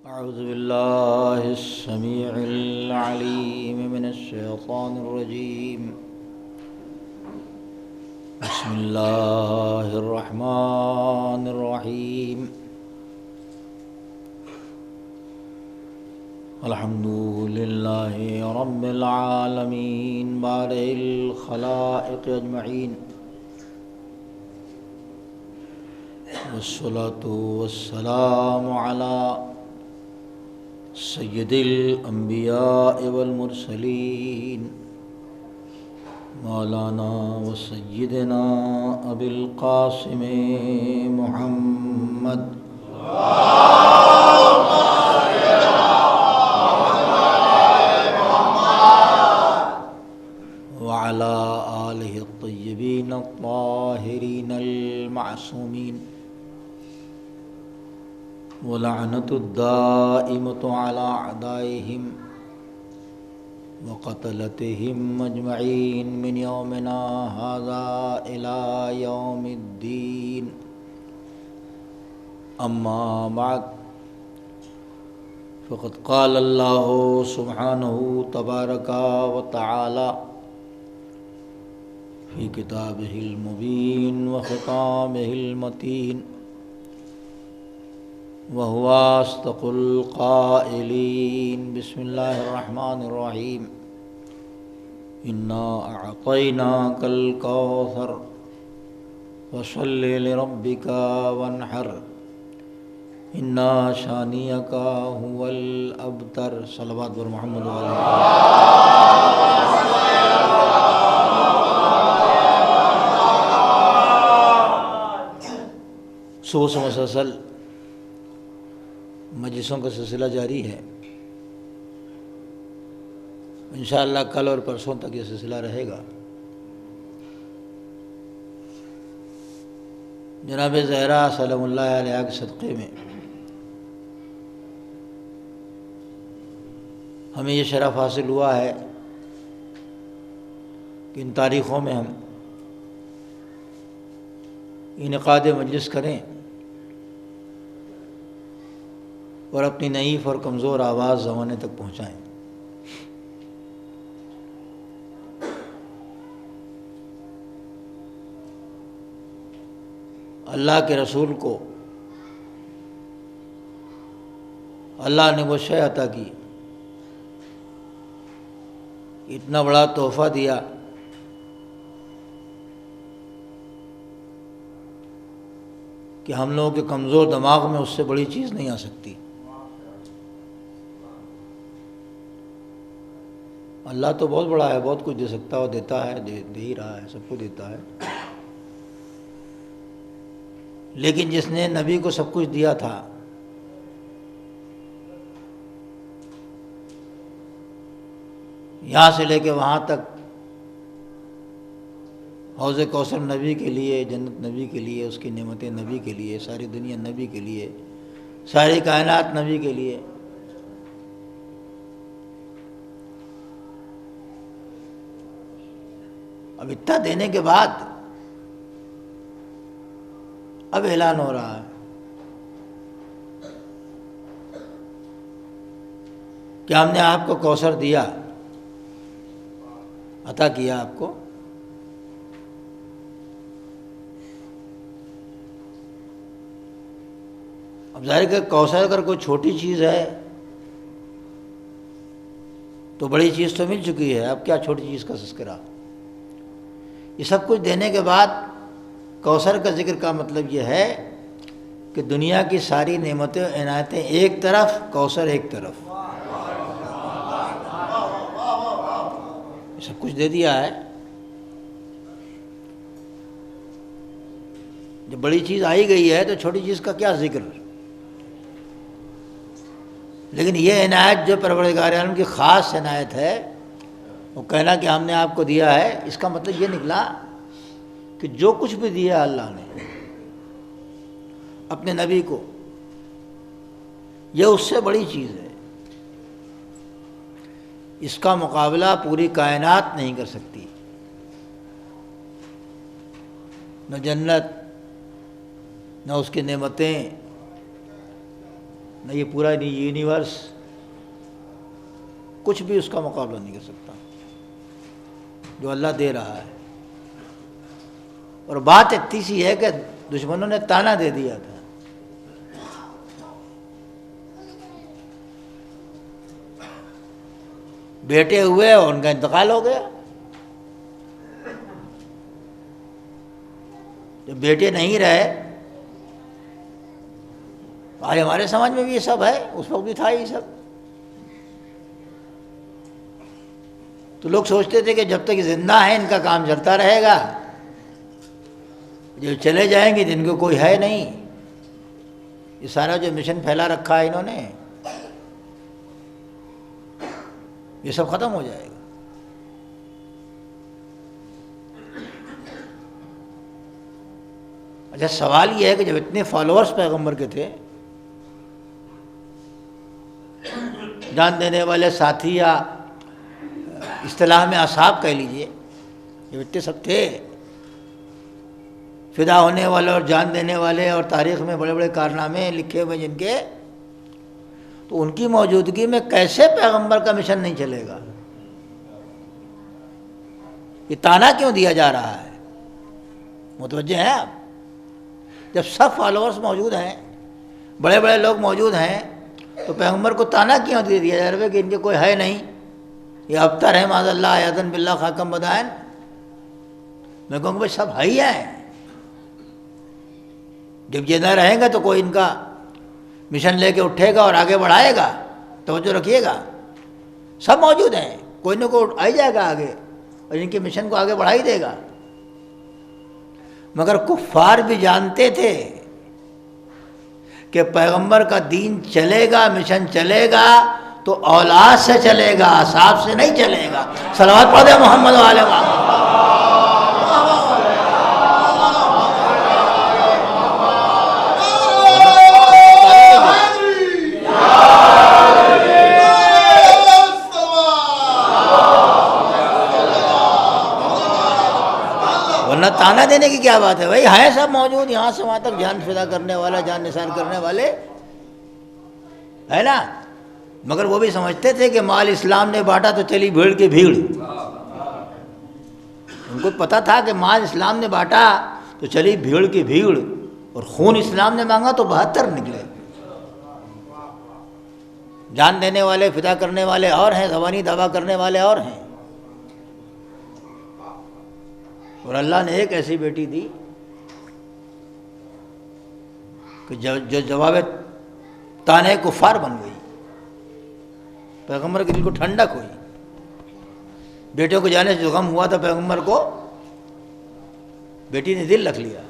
أعوذ بالله السميع العليم من الشيطان الرجيم. بسم الله الرحمن الرحيم. الحمد لله رب العالمين بارئ الخلائق أجمعين، والصلاة والسلام على سید الانبیاء والمرسلین مولانا و سیدنا ابی القاسم محمد وعلى آلہ الطیبین الطاہرین المعصومین ولعنة الدائمة على أعدائهم وقتلتهم أجمعين من يومنا هذا إلى يوم الدين. أما بعد، فقد قال الله سبحانه تبارك وتعالى في كتابه المبين وخطامه المتين، وهو أصدق القائلين. بسم الله الرحمن الرحيم. إنا أعطيناك الكوثر فصل لربك وانحر إن شانئك هو الأبتر. صلوات بر محمد علیہ. صبح سے مسلسل مجلسوں کا سلسلہ جاری ہے. انشاءاللہ کل اور پرسوں تک یہ سلسلہ رہے گا. جناب زہرا سلام اللہ علیہ کے صدقے میں ہمیں یہ شرف حاصل ہوا ہے کہ ان تاریخوں میں ہم انعقاد مجلس کریں اور اپنی نحیف اور کمزور آواز زمانے تک پہنچائیں. اللہ کے رسول کو اللہ نے وہ شے عطا کی، اتنا بڑا تحفہ دیا کہ ہم لوگوں کے کمزور دماغ میں اس سے بڑی چیز نہیں آ سکتی. اللہ تو بہت بڑا ہے، بہت کچھ دے سکتا ہے، دیتا ہے، دے ہی رہا ہے، سب کو دیتا ہے. لیکن جس نے نبی کو سب کچھ دیا تھا، یہاں سے لے کے وہاں تک، حوض کوثر نبی کے لیے، جنت نبی کے لیے، اس کی نعمتیں نبی کے لیے، ساری دنیا نبی کے لیے، ساری کائنات نبی کے لیے. اب اتنا دینے کے بعد اب اعلان ہو رہا ہے کہ ہم نے آپ کو کوثر دیا، عطا کیا آپ کو. اب ظاہر کہ کوثر اگر کوئی چھوٹی چیز ہے تو بڑی چیز تو مل چکی ہے، اب کیا چھوٹی چیز کا تذکرہ. یہ سب کچھ دینے کے بعد کوثر کا ذکر کا مطلب یہ ہے کہ دنیا کی ساری نعمتیں عنایتیں ایک طرف، کوثر ایک طرف. یہ سب کچھ دے دیا ہے. جب بڑی چیز آئی گئی ہے تو چھوٹی چیز کا کیا ذکر. لیکن یہ عنایت جو پروردگار عالم کی خاص عنایت ہے، وہ کہنا کہ ہم نے آپ کو دیا ہے، اس کا مطلب یہ نکلا کہ جو کچھ بھی دیا اللہ نے اپنے نبی کو، یہ اس سے بڑی چیز ہے. اس کا مقابلہ پوری کائنات نہیں کر سکتی. نہ جنت، نہ اس کی نعمتیں، نہ یہ پورا یونیورس کچھ بھی اس کا مقابلہ نہیں کر سکتا جو اللہ دے رہا ہے. اور بات اتنی سی ہے کہ دشمنوں نے تانا دے دیا تھا. بیٹے ہوئے اور ان کا انتقال ہو گیا. جب بیٹے نہیں رہے، آج ہمارے سماج میں بھی یہ سب ہے، اس وقت بھی تھا یہ سب. تو لوگ سوچتے تھے کہ جب تک زندہ ہیں ان کا کام چلتا رہے گا، جب چلے جائیں گے جن کو کوئی ہے نہیں. یہ سارا جو مشن پھیلا رکھا ہے انہوں نے، یہ سب ختم ہو جائے گا. اچھا، سوال یہ ہے کہ جب اتنے فالوورز پیغمبر کے تھے، جان دینے والے ساتھی یا اصطلاح میں اصحاب کہہ لیجئے، جب اتنے سب تھے، فدا ہونے والے اور جان دینے والے اور تاریخ میں بڑے بڑے کارنامے لکھے ہوئے جن کے، تو ان کی موجودگی میں کیسے پیغمبر کا مشن نہیں چلے گا؟ یہ تانا کیوں دیا جا رہا ہے؟ متوجہ ہیں آپ؟ جب سب فالوورز موجود ہیں، بڑے بڑے لوگ موجود ہیں، تو پیغمبر کو تانا کیوں دے دیا جا رہا ہے کہ ان کے کوئی ہے نہیں؟ یہ ابتر ہے معاذ اللہ آیاتن باللہ خاکم بدائن. میں کہوں کہ بھائی سب ہے ہی ہیں. جب یہ نہ رہیں گا تو کوئی ان کا مشن لے کے اٹھے گا اور آگے بڑھائے گا. توجہ رکھیے گا، سب موجود ہیں، کوئی نہ کوئی آ جائے گا آگے اور ان کے مشن کو آگے بڑھا ہی دے گا. مگر کفار بھی جانتے تھے کہ پیغمبر کا دین چلے گا، مشن چلے گا تو اولاد سے چلے گا، اصحاب سے نہیں چلے گا. صلوات پڑھ دے محمد و آل محمد. ورنہ تانا دینے کی کیا بات ہے بھائی؟ ہیں سب موجود، یہاں سے وہاں تک جان فدا کرنے والا، جان نثار کرنے والے ہے نا. مگر وہ بھی سمجھتے تھے کہ مال اسلام نے بانٹا تو چلی بھیڑ کی بھیڑ. ان کو پتہ تھا کہ مال اسلام نے بانٹا تو چلی بھیڑ کی بھیڑ، اور خون اسلام نے مانگا تو 72 نکلے. جان دینے والے، فدا کرنے والے اور ہیں، زبانی دعویٰ کرنے والے اور ہیں. اور اللہ نے ایک ایسی بیٹی دی کہ جو جواب تانے کفار بن گئی. پیغمبر کے دل کو ٹھنڈک ہوئی. بیٹوں کو جانے سے جو غم ہوا تھا پیغمبر کو، بیٹی نے دل رکھ لیا.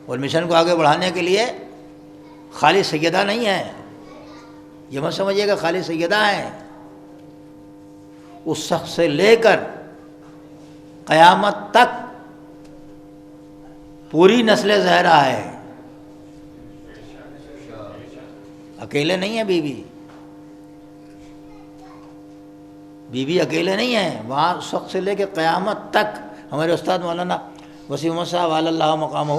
اور مشن کو آگے بڑھانے کے لیے خالی سیدہ نہیں ہے، یہ مت سمجھیے گا خالی سیدہ ہیں. اس شخص سے لے کر قیامت تک پوری نسل زہرا ہے. اکیلے نہیں ہیں بیوی اکیلے نہیں ہیں. وہاں اس وقت سے لے کے قیامت تک. ہمارے استاد مولانا وسیم احمد صاحب علی اللہ مقامہ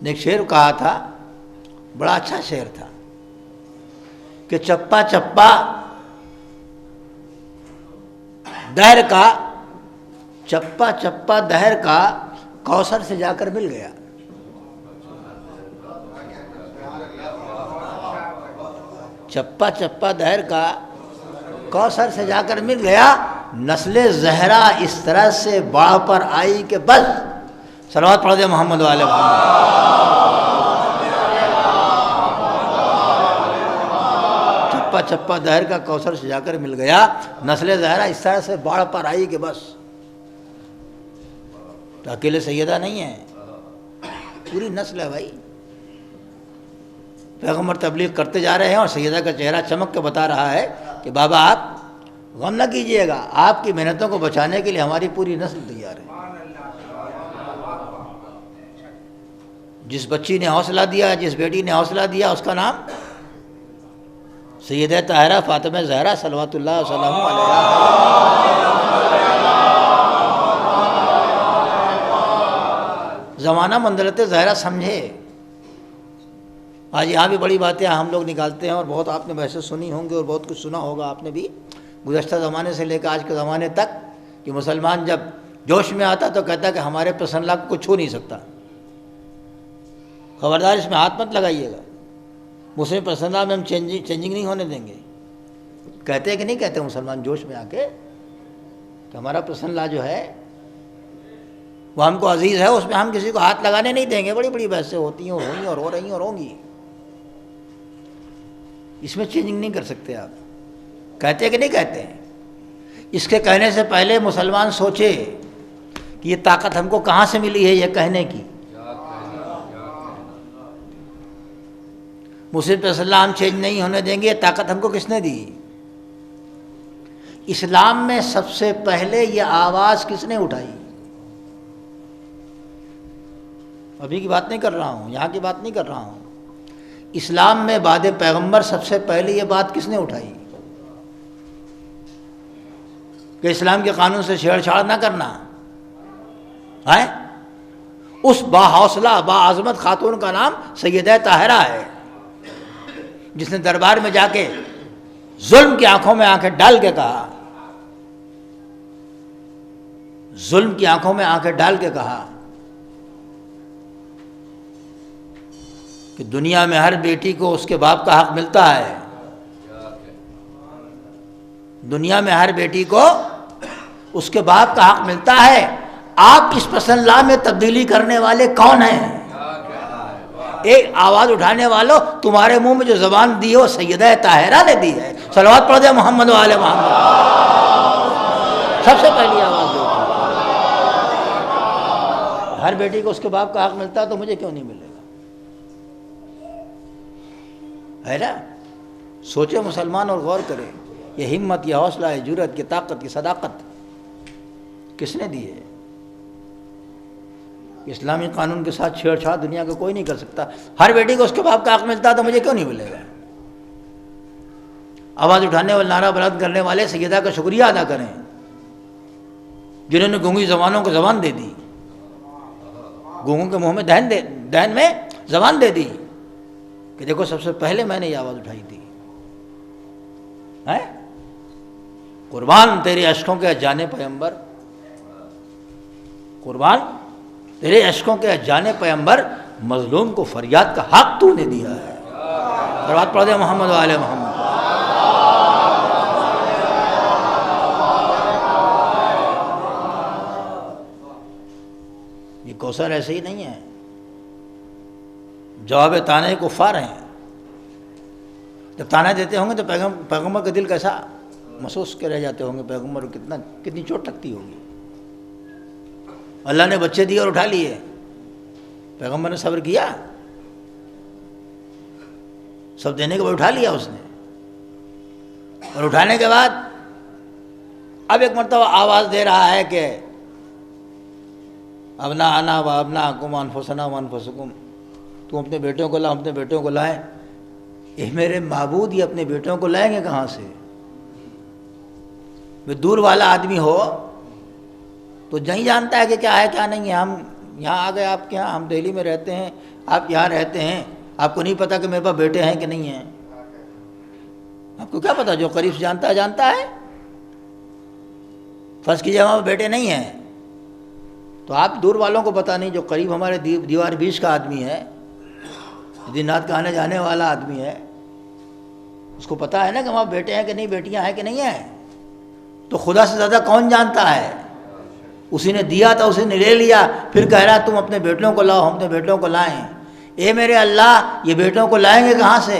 نے ایک شعر کہا تھا، بڑا اچھا شعر تھا، کہ چپا چپا دہر کا، چپا چپا دہر کا کوثر سے جا کر مل گیا. چپا چپا دہر کا کوثر سے جا کر مل گیا. نسل زہرا اس طرح سے باڑ پر آئی کہ بس. صلوات پڑھ دے محمد و آل محمد. چپا چپا دہر کا کوثر سے جا کر مل گیا. نسل زہرا اس طرح سے باڑ پر آئی کہ بس. تو اکیلے سیدہ نہیں ہے، پوری نسل ہے بھائی. پیغمبر تبلیغ کرتے جا رہے ہیں اور سیدہ کا چہرہ چمک کے بتا رہا ہے کہ بابا آپ غم نہ کیجئے گا، آپ کی محنتوں کو بچانے کے لیے ہماری پوری نسل تیار ہے. جس بچی نے حوصلہ دیا، جس بیٹی نے حوصلہ دیا، اس کا نام سیدہ طاہرہ فاطمہ زہرا صلوات اللہ وسلم علیہا. زمانہ منزلت زہرا سمجھے. آج یہاں بھی بڑی باتیں ہم لوگ نکالتے ہیں، اور بہت آپ نے بحثیں سنی ہوں گی اور بہت کچھ سنا ہوگا آپ نے بھی گزشتہ زمانے سے لے کر آج کے زمانے تک، کہ مسلمان جب جوش میں آتا تو کہتا کہ ہمارے پسند اللہ کو چھو نہیں سکتا، خبردار اس میں ہاتھ مت لگائیے گا، مسلم پسند اللہ میں ہم چینجنگ نہیں ہونے دیں گے۔ کہتے ہیں کہ نہیں کہتے مسلمان جوش میں آ کے کہ ہمارا پسند اللہ جو ہے وہ ہم کو عزیز ہے، اس میں ہم کسی کو ہاتھ لگانے نہیں دیں گے۔ بڑی بڑی بحثیں ہوتی ہیں اور ہوئی اور ہو رہی ہیں اور ہوں گی، اس میں چینجنگ نہیں کر سکتے آپ۔ کہتے ہیں کہ نہیں کہتے ہیں؟ اس کے کہنے سے پہلے مسلمان سوچے کہ یہ طاقت ہم کو کہاں سے ملی ہے یہ کہنے کی۔ مسلم پہ صلی اللہ ہم چینج نہیں ہونے دیں گے، یہ طاقت ہم کو کس نے دی؟ اسلام میں سب سے پہلے یہ آواز کس نے اٹھائی؟ ابھی کی بات نہیں کر رہا ہوں، یہاں کی بات نہیں کر رہا ہوں، اسلام میں بعد پیغمبر سب سے پہلے یہ بات کس نے اٹھائی کہ اسلام کے قانون سے چھیڑ چھاڑ نہ کرنا ہے؟ اس با حوصلہ با عظمت خاتون کا نام سیدہ طاہرہ ہے، جس نے دربار میں جا کے ظلم کی آنکھوں میں آنکھیں ڈال کے کہا، ظلم کی آنکھوں میں آنکھیں ڈال کے کہا کہ دنیا میں ہر بیٹی کو اس کے باپ کا حق ملتا ہے، دنیا میں ہر بیٹی کو اس کے باپ کا حق ملتا ہے، آپ اس پسند اللہ میں تبدیلی کرنے والے کون ہیں؟ ایک آواز اٹھانے والوں، تمہارے منہ میں جو زبان دی ہے وہ سیدہ طاہرہ نے دی ہے۔ صلوات پڑھ دے محمد و آل محمد۔ سب سے پہلی آواز دو، ہر بیٹی کو اس کے باپ کا حق ملتا ہے تو مجھے کیوں نہیں ملے گا؟ ہے نا؟ سوچے مسلمان اور غور کرے، یہ ہمت، یہ حوصلہ، یہ جرأت، یہ طاقت، یہ صداقت کس نے دی ہے؟ اسلامی قانون کے ساتھ چھیڑ چھاڑ دنیا کا کوئی نہیں کر سکتا۔ ہر بیٹی کو اس کے باپ کا حق ملتا ہے تو مجھے کیوں نہیں ملے گا؟ آواز اٹھانے والے، نعرہ بلند کرنے والے سیدہ کا شکریہ ادا کریں، جنہوں نے گونگی زبانوں کو زبان دے دی، گونگوں کے منہ میں دہن میں زبان دے دی کہ دیکھو سب سے پہلے میں نے یہ آواز اٹھائی تھی۔ قربان تیرے اشکوں کے جانے پیغمبر، قربان تیرے اشکوں کے جانے پیغمبر، مظلوم کو فریاد کا حق تو نے دیا ہے۔ صلوات پڑھ دے محمد و آل محمد۔ یہ کوثر ایسے ہی نہیں ہے، جواب تانے کفار ہیں۔ جب تانے دیتے ہوں گے تو پیغمبر کا دل کیسا محسوس کے رہ جاتے ہوں گے، پیغمبر کو کتنی چوٹ لگتی ہوگی۔ اللہ نے بچے دیے اور اٹھا لیے، پیغمبر نے صبر کیا، سب دینے کے بعد اٹھا لیا اس نے، اور اٹھانے کے بعد اب ایک مرتبہ آواز دے رہا ہے کہ ابناءنا و ابناءکم انفسنا و انفسکم، تم اپنے بیٹوں کو لا، اپنے بیٹوں کو لائیں۔ اے میرے معبود، یہ اپنے بیٹوں کو لائیں گے کہاں سے؟ وہ دور والا آدمی ہو تو نہیں جانتا ہے کہ کیا ہے کیا نہیں ہے۔ ہم یہاں آ گئے آپ کے یہاں، ہم دہلی میں رہتے ہیں، آپ یہاں رہتے ہیں، آپ کو نہیں پتا کہ میرے پاس بیٹے ہیں کہ نہیں ہیں؟ آپ کو کیا پتا؟ جو قریب سے جانتا ہے جانتا ہے۔ فرض کیجیے وہاں بیٹے نہیں ہیں تو آپ دور والوں کو پتا نہیں، جو قریب ہمارے دیوار بیچ کا آدمی ہے، دن رات کا آنے جانے والا آدمی ہے، اس کو پتا ہے نا کہ وہاں بیٹے ہیں کہ نہیں، بیٹیاں ہیں کہ نہیں ہیں۔ تو خدا سے زیادہ کون جانتا ہے؟ اسی نے دیا تھا، اسی نے لے لیا، پھر کہہ رہا تم اپنے بیٹوں کو لاؤ، ہم اپنے بیٹوں کو لائیں۔ اے میرے اللہ، یہ بیٹوں کو لائیں گے کہاں سے؟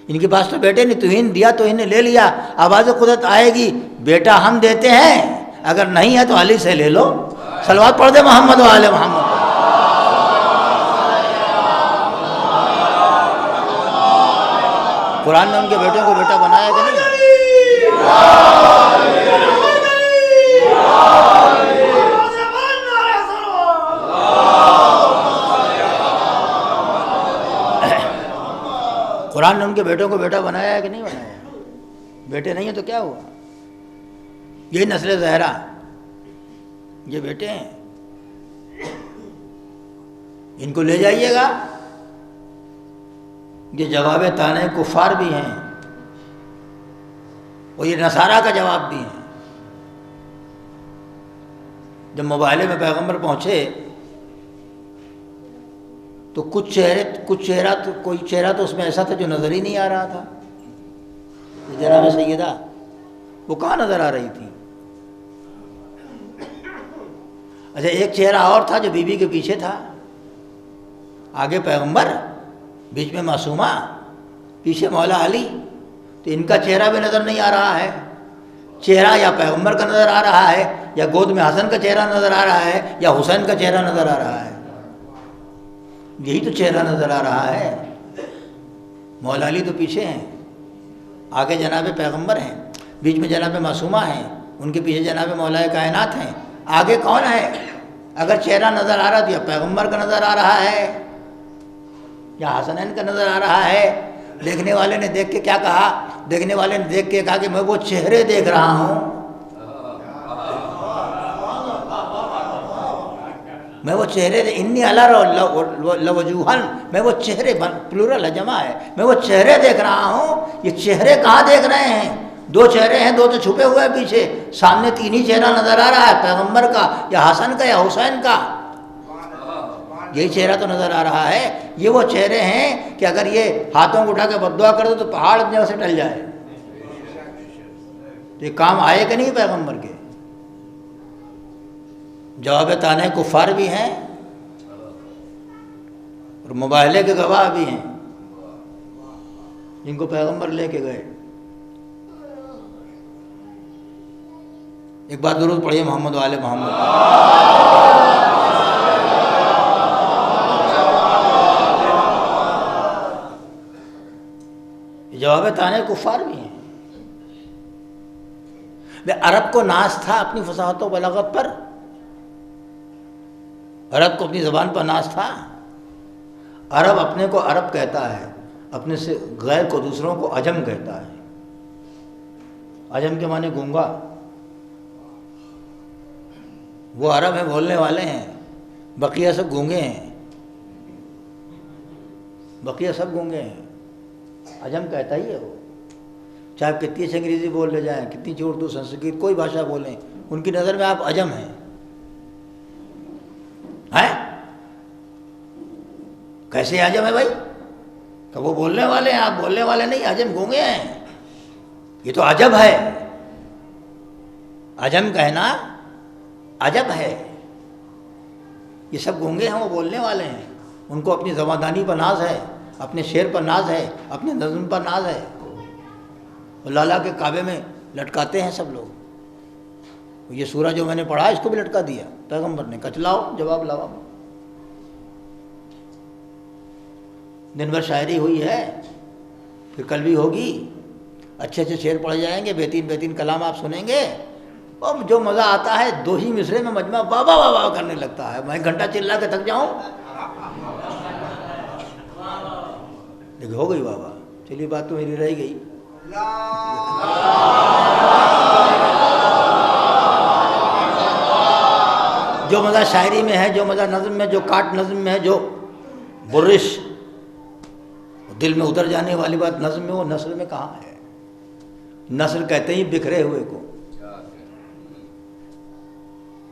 ان کے پاس تو بیٹے نہیں، تو ہی دیا، تو ہی نے لے لیا۔ آواز قدرت آئے گی، بیٹا ہم دیتے ہیں، اگر نہیں ہے تو علی سے لے لو۔ صلوات پڑھ دے محمد و آل محمد۔ قرآن نے ان کے بیٹوں کو بیٹا بنایا کہ نہیں؟ قرآن نے ان کے بیٹوں کو بیٹا بنایا ہے کہ نہیں بنایا؟ بیٹے نہیں ہیں تو کیا ہوا؟ یہ نسل زہرا، یہ بیٹے ہیں، ان کو لے جائیے گا یہ جواب طعنہ کفار بھی ہیں اور یہ نصارہ کا جواب بھی ہیں۔ جب موبائل میں پیغمبر پہنچے تو کوئی چہرہ تو اس میں ایسا تھا جو نظر ہی نہیں آ رہا تھا۔ جناب سیدہ وہ کہاں نظر آ رہی تھی؟ اچھا ایک چہرہ اور تھا جو بی بی کے پیچھے تھا، آگے پیغمبر، بیچ میں معصومہ، پیچھے مولا علی، تو ان کا چہرہ بھی نظر نہیں آ رہا ہے۔ چہرہ یا پیغمبر کا نظر آ رہا ہے، یا گود میں حسن کا چہرہ نظر آ رہا ہے، یا حسین کا چہرہ نظر آ رہا ہے۔ یہی تو چہرہ نظر آ رہا ہے۔ مولا علی تو پیچھے ہیں، آگے جناب پیغمبر ہیں، بیچ میں جناب معصومہ ہیں، ان کے پیچھے جناب مولا کائنات ہیں۔ آگے کون ہے؟ اگر چہرہ نظر آ رہا تو یا پیغمبر کا نظر آ رہا ہے یا حسنین کا نظر آ رہا ہے۔ دیکھنے والے نے دیکھ کے کیا کہا؟ دیکھنے والے نے دیکھ کے کہا کہ میں وہ چہرے دیکھ رہا ہوں، میں وہ چہرے انی علی لوجوہن، میں وہ چہرے، پلورل ہے، جمع ہے، میں وہ چہرے دیکھ رہا ہوں۔ یہ چہرے کہاں دیکھ رہے ہیں؟ دو چہرے ہیں، دو تو چھپے ہوئے ہیں پیچھے، سامنے تین ہی چہرہ نظر آ رہا ہے، پیغمبر کا یا حسن کا یا حسین کا۔ یہی چہرہ تو نظر آ رہا ہے۔ یہ وہ چہرے ہیں کہ اگر یہ ہاتھوں کو اٹھا کے بد دعا کر دو تو پہاڑ اپنے جگہ سے ٹل جائے۔ تو یہ کام آئے کہ نہیں پیغمبر کے؟ جواب طعنہ کفار بھی ہیں اور مباہلے کے گواہ بھی ہیں جن کو پیغمبر لے کے گئے۔ ایک بار درود پڑھیے محمد و آل محمد۔ جواب طعنہ کفار بھی ہیں۔ عرب کو ناز تھا اپنی فصاحت و بلاغت پر، عرب کو اپنی زبان پر ناز تھا۔ عرب اپنے کو عرب کہتا ہے، اپنے سے غیر کو، دوسروں کو عجم کہتا ہے۔ عجم کے معنی گونگا۔ وہ عرب ہیں، بولنے والے ہیں، بقیہ سب گونگے ہیں، بقیہ سب گونگے ہیں۔ عجم کہتا ہی ہے وہ، چاہے کتنی سے انگریزی بول لے جائیں، کتنی سی اردو، سنسکرت، کوئی بھاشا بولیں، ان کی نظر میں آپ عجم ہیں۔ کیسے عجم ہے بھائی؟ کہ وہ بولنے والے ہیں، آپ بولنے والے نہیں، عجم گونگے ہیں۔ یہ تو عجب ہے، عجم کہنا عجب ہے۔ یہ سب گونگے ہیں، وہ بولنے والے ہیں، ان کو اپنی زباندانی پر ناز ہے، اپنے شعر پر ناز ہے، اپنے نظم پر ناز ہے۔ اور لالا کے کعبے میں لٹکاتے ہیں سب لوگ۔ یہ سورہ جو میں نے پڑھا اس کو بھی لٹکا دیا پیغمبر نے، کچلاؤ جواب لاؤ۔ دن بھر شاعری ہوئی ہے، پھر کل بھی ہوگی، اچھے اچھے شعر پڑھے جائیں گے، بہترین بہترین کلام آپ سنیں گے، اور جو مزہ آتا ہے دو ہی مصرے میں مجمع واہ واہ واہ واہ کرنے لگتا ہے۔ میں ایک گھنٹہ چلا کے تھک جاؤں، لیکن ہو گئی واہ واہ۔ چلیے بات تو میری رہ گئی۔ جو مزہ شاعری میں ہے، جو مزہ نظم میں، جو کاٹ نظم میں ہے، جو برش دل میں اتر جانے والی بات نظم میں، وہ نثر میں کہاں ہے؟ نثر کہتے ہی بکھرے ہوئے کو۔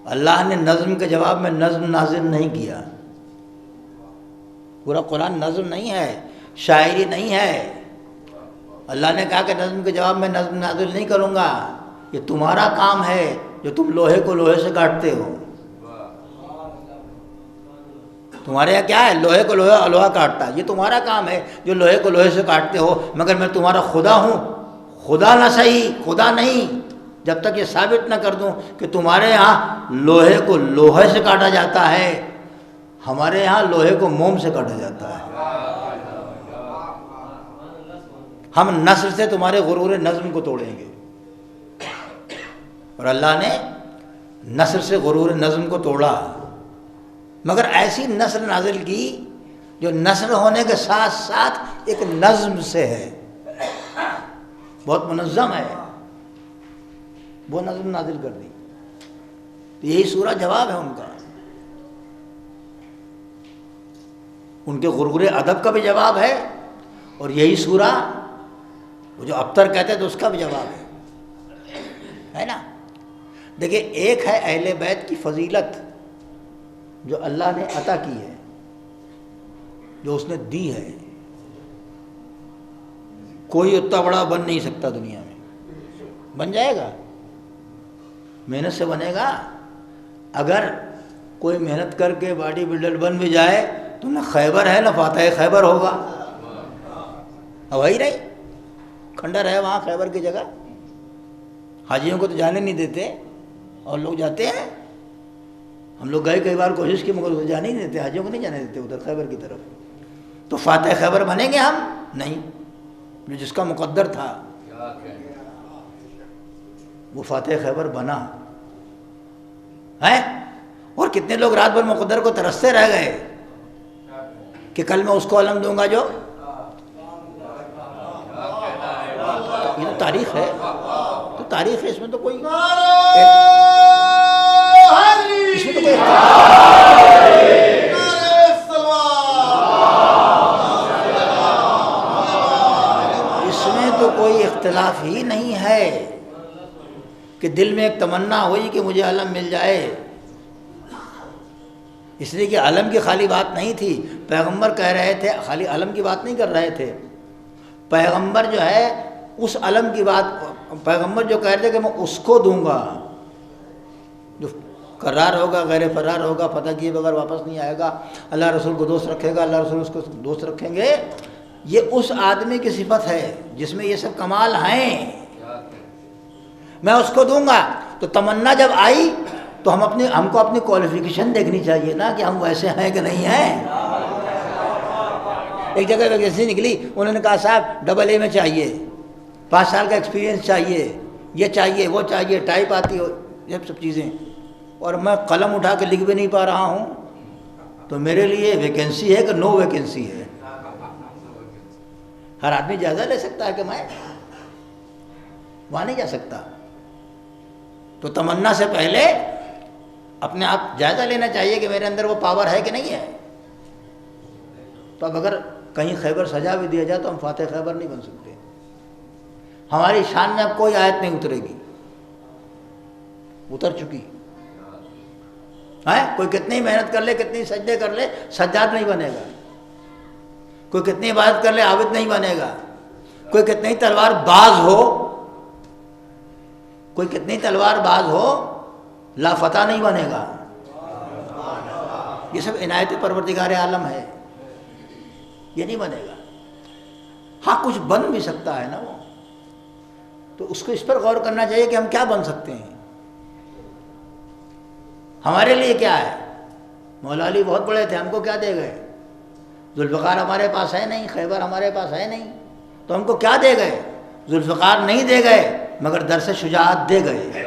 اللہ نے نظم کے جواب میں نظم نازل نہیں کیا۔ پورا قرآن نظم نہیں ہے، شاعری نہیں ہے۔ اللہ نے کہا کہ نظم کے جواب میں نظم نازل نہیں کروں گا، یہ تمہارا کام ہے جو تم لوہے کو لوہے سے کاٹتے ہو۔ تمہارے یہاں کیا ہے؟ لوہے کو لوہا کاٹتا ہے، یہ تمہارا کام ہے جو لوہے کو لوہے سے کاٹتے ہو، مگر میں تمہارا خدا ہوں، خدا نہ صحیح، خدا نہیں، جب تک یہ ثابت نہ کر دوں کہ تمہارے یہاں لوہے کو لوہے سے کاٹا جاتا ہے، ہمارے یہاں لوہے کو موم سے کاٹا جاتا ہے۔ ہم نثر سے تمہارے غرور نظم کو توڑیں گے، اور اللہ نے نثر سے غرور نظم کو توڑا، مگر ایسی نثر نازل کی جو نثر ہونے کے ساتھ ساتھ ایک نظم سے ہے، بہت منظم ہے، وہ نظم نازل کر دی۔ تو یہی سورہ جواب ہے ان کا، ان کے غرور ادب کا بھی جواب ہے، اور یہی سورہ وہ جو ابتر کہتے ہیں تو اس کا بھی جواب ہے نا. دیکھیں ایک ہے اہل بیت کی فضیلت جو اللہ نے عطا کی ہے، جو اس نے دی ہے. کوئی اتنا بڑا بن نہیں سکتا دنیا میں. بن جائے گا، محنت سے بنے گا. اگر کوئی محنت کر کے باڈی بلڈر بن بھی جائے تو نہ خیبر ہے نہ فاتح خیبر ہوگا. وہی نہیں کھنڈر ہے وہاں خیبر کی جگہ. حاجیوں کو تو جانے نہیں دیتے اور لوگ جاتے ہیں. ہم لوگ گئے کئی بار کوشش کی مگر جانے ہی نہیں دیتے، حاجیوں کو نہیں جانے دیتے ادھر خیبر کی طرف. تو فاتح خیبر بنیں گے ہم؟ نہیں. جو جس کا مقدر تھا وہ فاتح خیبر بنا ہے. اور کتنے لوگ رات بھر مقدر کو ترستے رہ گئے کہ کل میں اس کو علم دوں گا جو. یہ تو تاریخ ہے، تو تاریخ ہے، اس میں تو کوئی کوئی اختلاف ہی نہیں ہے کہ دل میں ایک تمنا ہوئی کہ مجھے علم مل جائے. اس لیے کہ علم کی خالی بات نہیں تھی. پیغمبر کہہ رہے تھے، خالی علم کی بات نہیں کر رہے تھے. پیغمبر جو ہے اس علم کی بات، پیغمبر جو کہہ رہے تھے کہ میں اس کو دوں گا جو قرار ہوگا، غیر فرار ہوگا، فتح کیے بغیر واپس نہیں آئے گا، اللہ رسول کو دوست رکھے گا، اللہ رسول اس کو دوست رکھیں گے. یہ اس آدمی کی صفت ہے جس میں یہ سب کمال ہیں. میں اس کو دوں گا. تو تمنا جب آئی تو ہم کو اپنی کوالیفیکیشن دیکھنی چاہیے نا کہ ہم ویسے ہیں کہ نہیں ہیں. ایک جگہ ویکینسی نکلی، انہوں نے کہا صاحب ڈبل اے میں چاہیے، 5 سال کا ایکسپیرینس چاہیے، یہ چاہیے وہ چاہیے، ٹائپ آتی ہو، یہ سب چیزیں. اور میں قلم اٹھا کے لکھ بھی نہیں پا رہا ہوں. تو میرے لیے ویکینسی ہے کہ نو ویکینسی ہے؟ ہر آدمی جائزہ لے سکتا ہے کہ میں وہاں نہیں جا سکتا. تو تمنا سے پہلے اپنے آپ جائزہ لینا چاہیے کہ میرے اندر وہ پاور ہے کہ نہیں ہے. تو اب اگر کہیں خیبر سجا بھی دیا جائے تو ہم فاتح خیبر نہیں بن سکتے. ہماری شان میں اب کوئی آیت نہیں اترے گی، اتر چکی ہے. کوئی کتنی محنت کر لے، کتنی سجدے کر لے، سجاد نہیں بنے گا. کوئی کتنی عبادت کر لے، عابد نہیں بنے گا. کوئی کتنی تلوار باز ہو، کوئی کتنی تلوار باز ہو، لافتہ نہیں بنے گا. یہ سب عنایت پروردگار عالم ہے، یہ نہیں بنے گا. ہاں کچھ بن بھی سکتا ہے نا وہ. تو اس کو اس پر غور کرنا چاہیے کہ ہم کیا بن سکتے ہیں. ہمارے لیے کیا ہے. مولا علی بہت بڑے تھے، ہم کو کیا دے گئے. ذوالفقار ہمارے پاس ہے نہیں، خیبر ہمارے پاس ہے نہیں، تو ہم کو کیا دے گئے. ذوالفقار نہیں دے گئے مگر درس شجاعت دے گئے.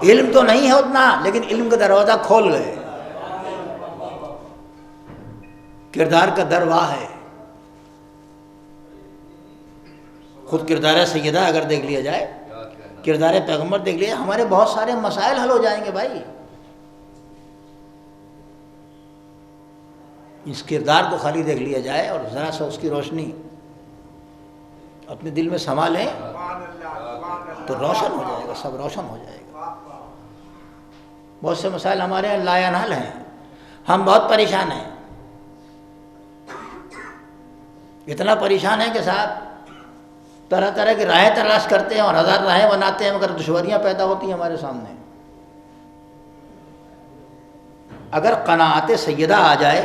علم تو نہیں ہے اتنا لیکن علم کا دروازہ کھول گئے. کردار کا در واہ ہے. خود کردار سیدہ اگر دیکھ لیا جائے، کردار پیغمبر دیکھ لیا، ہمارے بہت سارے مسائل حل ہو جائیں گے بھائی. اس کردار کو خالی دیکھ لیا جائے اور ذرا سا اس کی روشنی اپنے دل میں سما لیں تو روشن ہو جائے گا، سب روشن ہو جائے گا. بہت سے مسائل ہمارے یہاں لا ینال ہیں، ہم بہت پریشان ہیں. اتنا پریشان ہے کہ صاحب طرح طرح کی راہیں تلاش کرتے ہیں اور 1000 راہیں بناتے ہیں مگر دشواریاں پیدا ہوتی ہیں ہمارے سامنے. اگر قناعت سیدہ آ جائے،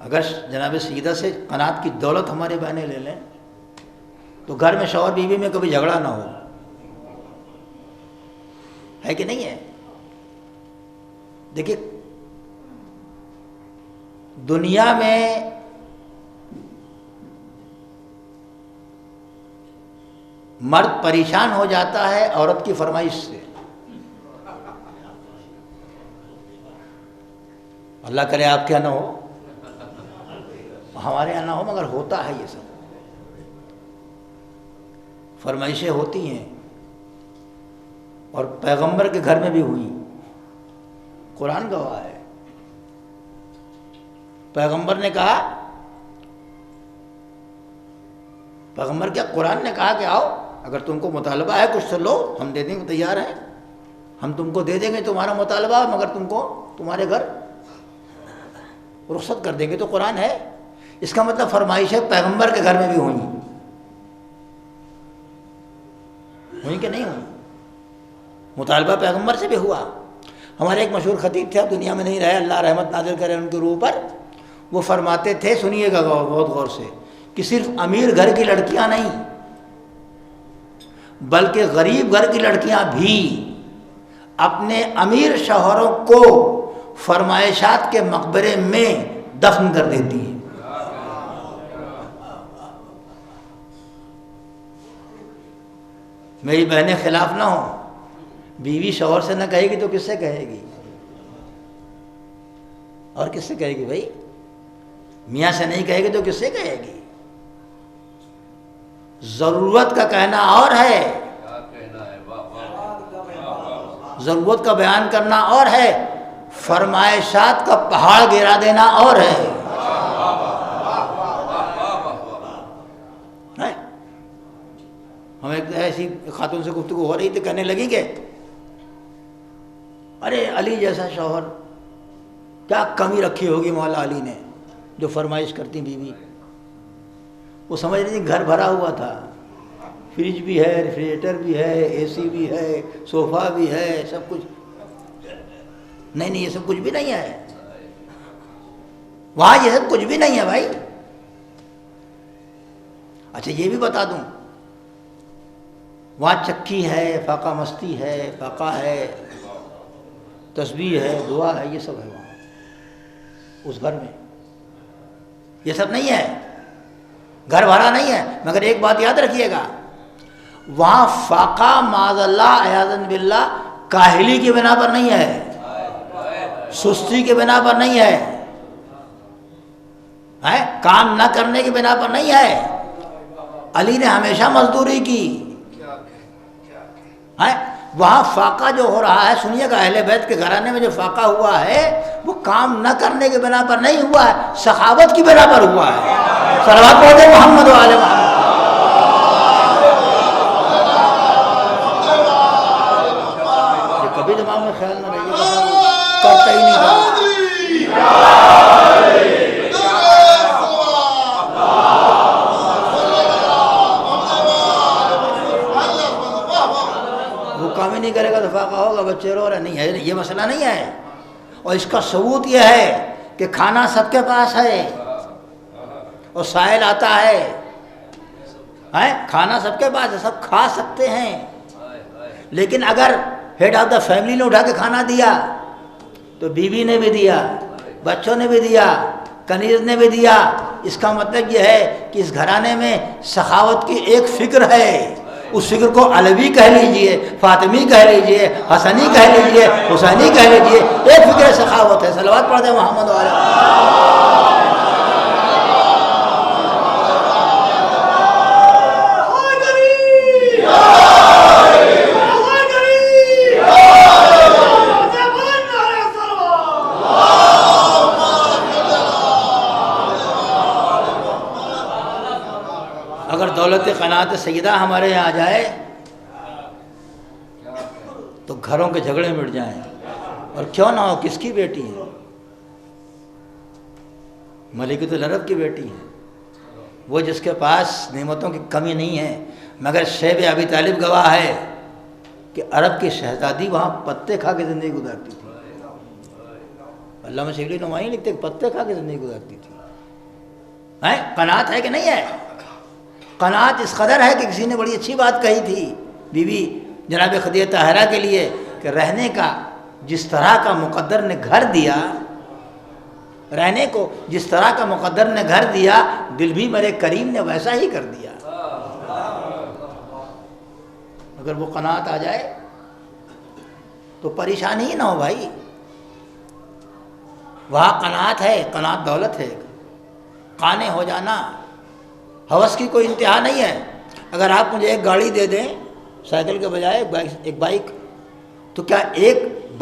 اگر جناب سیدہ سے قناعت کی دولت ہماری بہنیں لے لیں تو گھر میں شوہر بیوی میں کبھی جھگڑا نہ ہو. ہے کہ نہیں ہے. دیکھیے دنیا میں مرد پریشان ہو جاتا ہے عورت کی فرمائش سے. اللہ کرے آپ کے یہاں نہ ہو، ہمارے یہاں نہ ہو، مگر ہوتا ہے. یہ سب فرمائشیں ہوتی ہیں اور پیغمبر کے گھر میں بھی ہوئی. قرآن گواہ ہے. پیغمبر نے کہا، پیغمبر کیا قرآن نے کہا کہ آؤ اگر تم کو مطالبہ ہے کچھ تو لو، ہم دینے کو تیار ہیں، ہم تم کو دے دیں گے تمہارا مطالبہ، مگر تم کو تمہارے گھر رخصت کر دیں گے. تو قرآن ہے. اس کا مطلب فرمائشیں پیغمبر کے گھر میں بھی ہوئیں کہ نہیں ہوئی؟ مطالبہ پیغمبر سے بھی ہوا. ہمارے ایک مشہور خطیب تھے، اب دنیا میں نہیں رہے، اللہ رحمت نازل کرے ان کی روح پر. وہ فرماتے تھے، سنیے گا بہت غور سے، کہ صرف امیر گھر کی لڑکیاں نہیں بلکہ غریب گھر کی لڑکیاں بھی اپنے امیر شوہروں کو فرمائشات کے مقبرے میں دفن کر دیتی ہیں. میری بہنیں خلاف نہ ہوں، بیوی شوہر سے نہ کہے گی تو کس سے کہے گی؟ اور کس سے کہے گی بھائی؟ میاں سے نہیں کہے گی تو کس سے کہے گی؟ ضرورت کا کہنا اور ہے، ضرورت کا بیان کرنا اور ہے، فرمائشات کا پہاڑ گرا دینا اور ہے. ہمیں ایسی خاتون سے گفتگو ہو رہی تھی، کہنے لگی کہ ارے علی جیسا شوہر، کیا کمی رکھی ہوگی مولا علی نے جو فرمائش کرتی بیوی. وہ سمجھ رہی تھی گھر بھرا ہوا تھا، فریج بھی ہے، ریفریجریٹر بھی ہے، اے سی بھی ہے، صوفہ بھی ہے، سب کچھ. نہیں یہ سب کچھ بھی نہیں ہے وہاں، یہ سب کچھ بھی نہیں ہے بھائی. اچھا یہ بھی بتا دوں، وہاں چکی ہے، فاقہ مستی ہے، فاقہ ہے، تسبیح ہے، دعا ہے، یہ سب ہے وہاں اس گھر میں. یہ سب نہیں ہے، گھر بھرا نہیں ہے. مگر ایک بات یاد رکھیے گا، وہاں فاقہ معاذ اللہ عیاذاً باللہ کاہلی کی بنا پر نہیں ہے، سستی کی بنا پر نہیں ہے، کام نہ کرنے کی بنا پر نہیں ہے. علی نے ہمیشہ مزدوری کی. وہاں فاقہ جو ہو رہا ہے، سنیے گا، اہل بیت کے گھرانے میں جو فاقہ ہوا ہے وہ کام نہ کرنے کی بنا پر نہیں ہوا ہے، سخاوت کی بنا پر ہوا ہے. صلوات پڑھتے محمد و آل محمد. یہ کبھی دماغ میں خیال نہ رہیے گا، کرتا ہی نہیں تھا. کام ہی نہیں کرے گا تو فاقہ ہوگا، بچے رو رہے نہیں ہے، یہ مسئلہ نہیں ہے. اور اس کا ثبوت یہ ہے کہ کھانا سب کے پاس ہے اور سائل آتا ہے، کھانا سب کے پاس ہے، سب کھا سکتے ہیں. لیکن اگر ہیڈ آف دا فیملی نے اٹھا کے کھانا دیا تو بیوی نے بھی دیا، بچوں نے بھی دیا، کنیز نے بھی دیا. اس کا مطلب یہ ہے کہ اس گھرانے میں سخاوت کی ایک فکر ہے. اس فکر کو علوی کہہ لیجئے، فاطمی کہہ لیجئے، حسنی کہہ لیجئے، حسینی کہہ لیجئے، ایک فکر سخاوت ہے. صلوات پڑھتے ہیں محمد و علیہ. اگر دولت قناعت سیدہ ہمارے یہاں آ جائے تو گھروں کے جھگڑے مٹ جائیں. اور کیوں نہ ہو، کس کی بیٹی ہے؟ ملکۃ العرب کی بیٹی ہے، وہ جس کے پاس نعمتوں کی کمی نہیں ہے. مگر شیب ابی طالب گواہ ہے کہ عرب کی شہزادی وہاں پتے کھا کے زندگی گزارتی تھی. علامہ شبلی نمائی لکھتے پتے کھا کے زندگی گزارتی تھی. قناعت ہے کہ نہیں ہے؟ قناعت اس قدر ہے کہ کسی نے بڑی اچھی بات کہی تھی بی بی جناب خدیجہ طاہرہ کے لیے کہ رہنے کا جس طرح کا مقدر نے گھر دیا، رہنے کو جس طرح کا مقدر نے گھر دیا، دل بھی میرے کریم نے ویسا ہی کر دیا. اگر وہ قناعت آ جائے تو پریشانی ہی نہ ہو بھائی. وہاں قناعت ہے، قناعت دولت ہے. قانے ہو جانا، ہوس کی کوئی انتہا نہیں ہے. اگر آپ مجھے ایک گاڑی دے دیں سائیکل کے بجائے ایک بائک، تو کیا ایک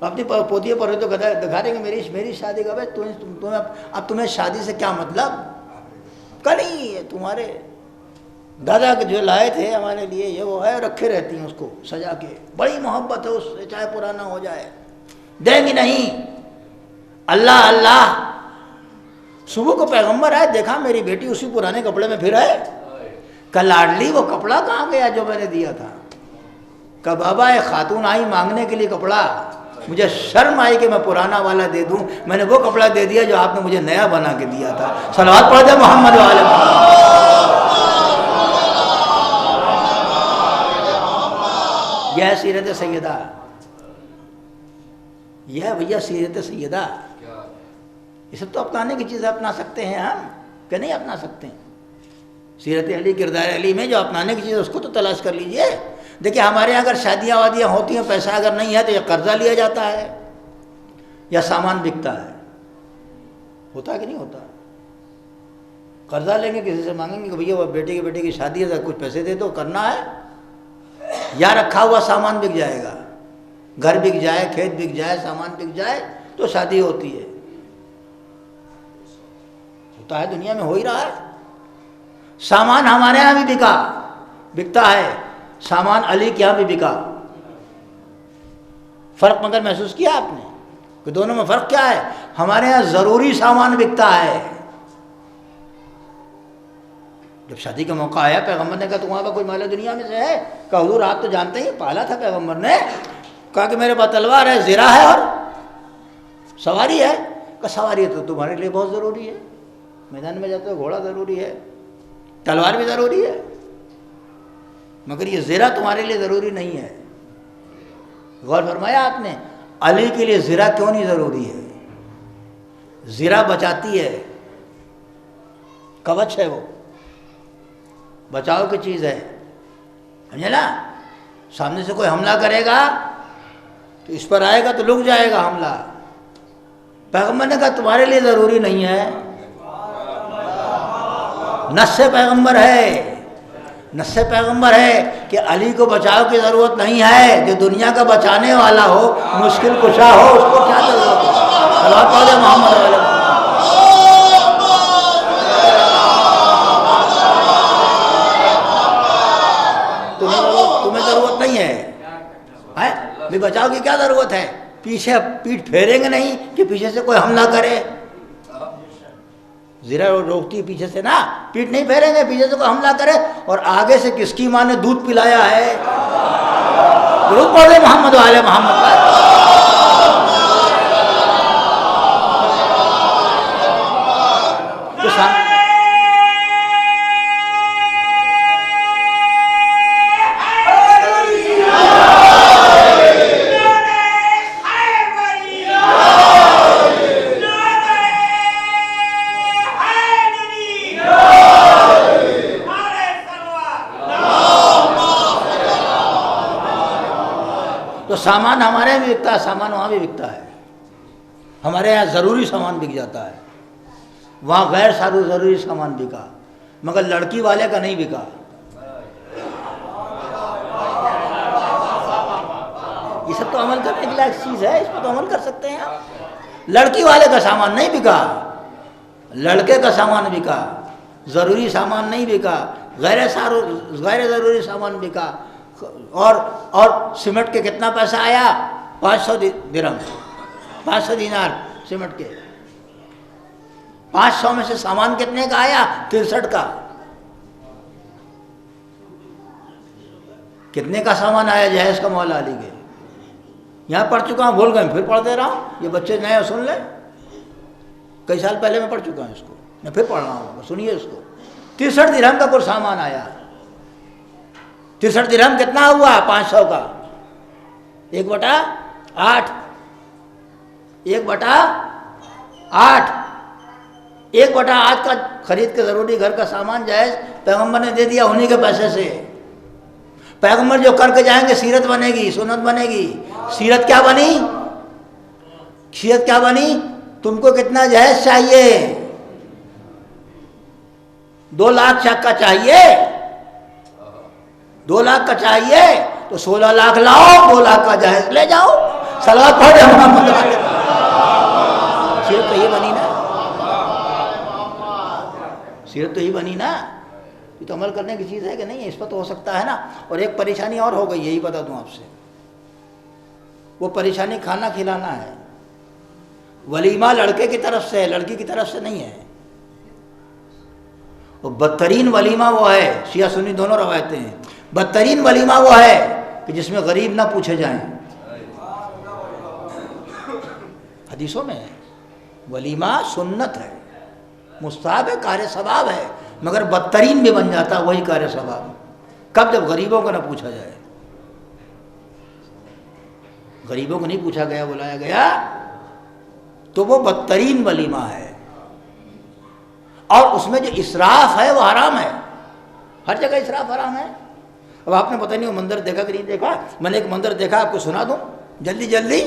اپنی پوتی پر تو دکھا دیں گے میری شادی کا بھائی اب تمہیں شادی سے کیا مطلب؟ کل ہی تمہارے دادا کے جو لائے تھے ہمارے لیے یہ وہ ہے، رکھے رہتی ہیں اس کو سجا کے، بڑی محبت ہے اس سے، چاہے پرانا ہو جائے دیں گی نہیں۔ اللہ اللہ، صبح کو پیغمبر آئے، دیکھا میری بیٹی اسی پرانے کپڑے میں پھر آئے، کہ لاڈلی وہ کپڑا کہاں گیا جو میں نے دیا تھا؟ کہ بابا ایک خاتون آئی مانگنے کے لیے کپڑا، مجھے شرم آئی کہ میں پرانا والا دے دوں، میں نے وہ کپڑا دے دیا جو آپ نے مجھے نیا بنا کے دیا تھا۔ صلوات پڑھ دے محمد وعلی محمد۔ یہ ہے سیرت سیدہ، یہ ہے بھیا سیرت سیدہ۔ یہ سب تو اپنانے کی چیزیں اپنا سکتے ہیں ہم کہ نہیں اپنا سکتے ہیں؟ سیرت علی، کردار علی میں جو اپنانے کی چیز ہے اس کو تو تلاش کر لیجئے۔ دیکھیں ہمارے یہاں اگر شادیاں وادیاں ہوتی ہیں، پیسہ اگر نہیں ہے تو یہ قرضہ لیا جاتا ہے یا سامان بکتا ہے، ہوتا ہے کہ نہیں ہوتا؟ قرضہ لیں گے، کسی سے مانگیں گے کہ بھیا وہ بیٹے کی شادی ہے، کچھ پیسے دے دو، کرنا ہے، یا رکھا ہوا سامان بک جائے گا، گھر بک جائے، کھیت بک جائے، سامان بک جائے تو شادی ہوتی ہے۔ ہوتا ہے، دنیا میں ہو ہی رہا ہے۔ سامان ہمارے یہاں بھی بکتا ہے، سامان علی کے یہاں بھی بکا۔ فرق مگر محسوس کیا آپ نے کہ دونوں میں فرق کیا ہے؟ ہمارے یہاں ضروری سامان بکتا ہے۔ جب شادی کا موقع آیا، پیغمبر نے کہا تمہارے پاس کوئی مال دنیا میں سے ہے؟ کہا حضور آپ تو جانتے ہی، پالا تھا پیغمبر نے، کہا کہ میرے پاس تلوار ہے، زرہ ہے اور سواری ہے۔ کہا سواری ہے تو تمہارے لیے بہت ضروری ہے، میدان میں جاتے ہو گھوڑا ضروری ہے، تلوار بھی ضروری ہے، مگر یہ زرہ تمہارے لیے ضروری نہیں ہے۔ غور فرمایا آپ نے؟ علی کے لیے زرہ کیوں نہیں ضروری ہے؟ زرہ بچاتی ہے، کوچ ہے، وہ بچاؤ کی چیز ہے، سمجھے نا؟ سامنے سے کوئی حملہ کرے گا تو اس پر آئے گا تو لک جائے گا حملہ۔ پیغمبر نے کہا تمہارے لیے ضروری نہیں ہے، نص پیغمبر ہے کہ علی کو بچاؤ کی ضرورت نہیں ہے، جو دنیا کا بچانے والا ہو، مشکل کشا ہو، اس کو کیا ضرورت ہے؟ صلوات پڑھ محمد علیہ وسلم۔ تمہیں ضرورت نہیں ہے بھی بچاؤ کی، کیا ضرورت ہے؟ پیچھے پیٹھ پھیریں گے نہیں کہ پیچھے سے کوئی حملہ کرے، زرہ روکتی ہے پیچھے سے نا، پیٹھ نہیں پھیریں گے پیچھے سے کوئی حملہ کرے، اور آگے سے کس کی ماں نے دودھ پلایا ہے؟ درود پڑھ دے محمد وعلی محمد پر۔ تو سامان ہمارے یہاں بھی بکتا ہے، سامان وہاں بھی بکتا ہے۔ ہمارے یہاں ضروری سامان بک جاتا ہے، وہاں غیر ضروری سامان بکا، مگر لڑکی والے کا نہیں بکا۔ یہ سب تو عمل کرنے کی لائق چیز ہے، اس پر تو عمل کر سکتے ہیں آپ۔ لڑکی والے کا سامان نہیں بکا، لڑکے کا سامان بکا، ضروری سامان نہیں بکا، غیر ضروری سامان بکا۔ اور سیمنٹ کے کتنا پیسہ آیا؟ 500 درہم، 500 دینار سیمنٹ کے۔ 500 میں سے سامان کتنے کا آیا؟ 63 کا۔ کتنے کا سامان آیا جہیز کا مولا علی کے؟ یہاں پڑھ چکا ہوں، بھول گئے، پھر پڑھ دے رہا ہوں، یہ بچے نئے سن لیں، کئی سال پہلے میں پڑھ چکا ہوں اس کو، میں پھر پڑھ رہا ہوں، سنیے اس کو۔ 63 درہم کا کوئی سامان آیا۔ 63 درہم کتنا ہوا 500 کا؟ 1/8، 1/8، 1/8 کا خرید کے ضروری گھر کا سامان جائز پیغمبر نے دے دیا انہی کے پیسے سے۔ پیغمبر جو کر کے جائیں گے سیرت بنے گی، سنت بنے گی۔ سیرت کیا بنی؟ سیرت کیا بنی؟ تم کو کتنا جہیز چاہیے؟ 2 لاکھ کا چاہیے، 2 لاکھ کا چاہیے تو 16 لاکھ لاؤ، 2 لاکھ کا جہیز لے جاؤ۔ صلوات پڑھ دیں محمد والے۔ سیرت تو یہ بنی نا، سیرت تو یہ بنی نا، یہ تو عمل کرنے کی چیز ہے کہ نہیں ہے؟ اس پر تو ہو سکتا ہے نا۔ اور ایک پریشانی اور ہو گئی، یہی بتا دوں آپ سے، وہ پریشانی کھانا کھلانا ہے۔ ولیمہ لڑکے کی طرف سے ہے، لڑکی کی طرف سے نہیں ہے۔ وہ بدترین ولیمہ وہ ہے، شیعہ سنی دونوں روایتیں ہیں، بدترین ولیمہ وہ ہے کہ جس میں غریب نہ پوچھے جائیں۔ حدیثوں میں ہے ولیمہ سنت ہے، مستحب ہے، کار ثواب ہے، مگر بدترین بھی بن جاتا وہی کار ثواب۔ کب؟ جب غریبوں کو نہ پوچھا جائے۔ غریبوں کو نہیں پوچھا گیا، بلایا گیا تو وہ بدترین ولیمہ ہے۔ اور اس میں جو اسراف ہے وہ حرام ہے، ہر جگہ اسراف حرام ہے۔ اب آپ نے پتہ نہیں وہ منظر دیکھا کہ نہیں دیکھا، میں نے ایک منظر دیکھا، آپ کو سنا دوں جلدی جلدی۔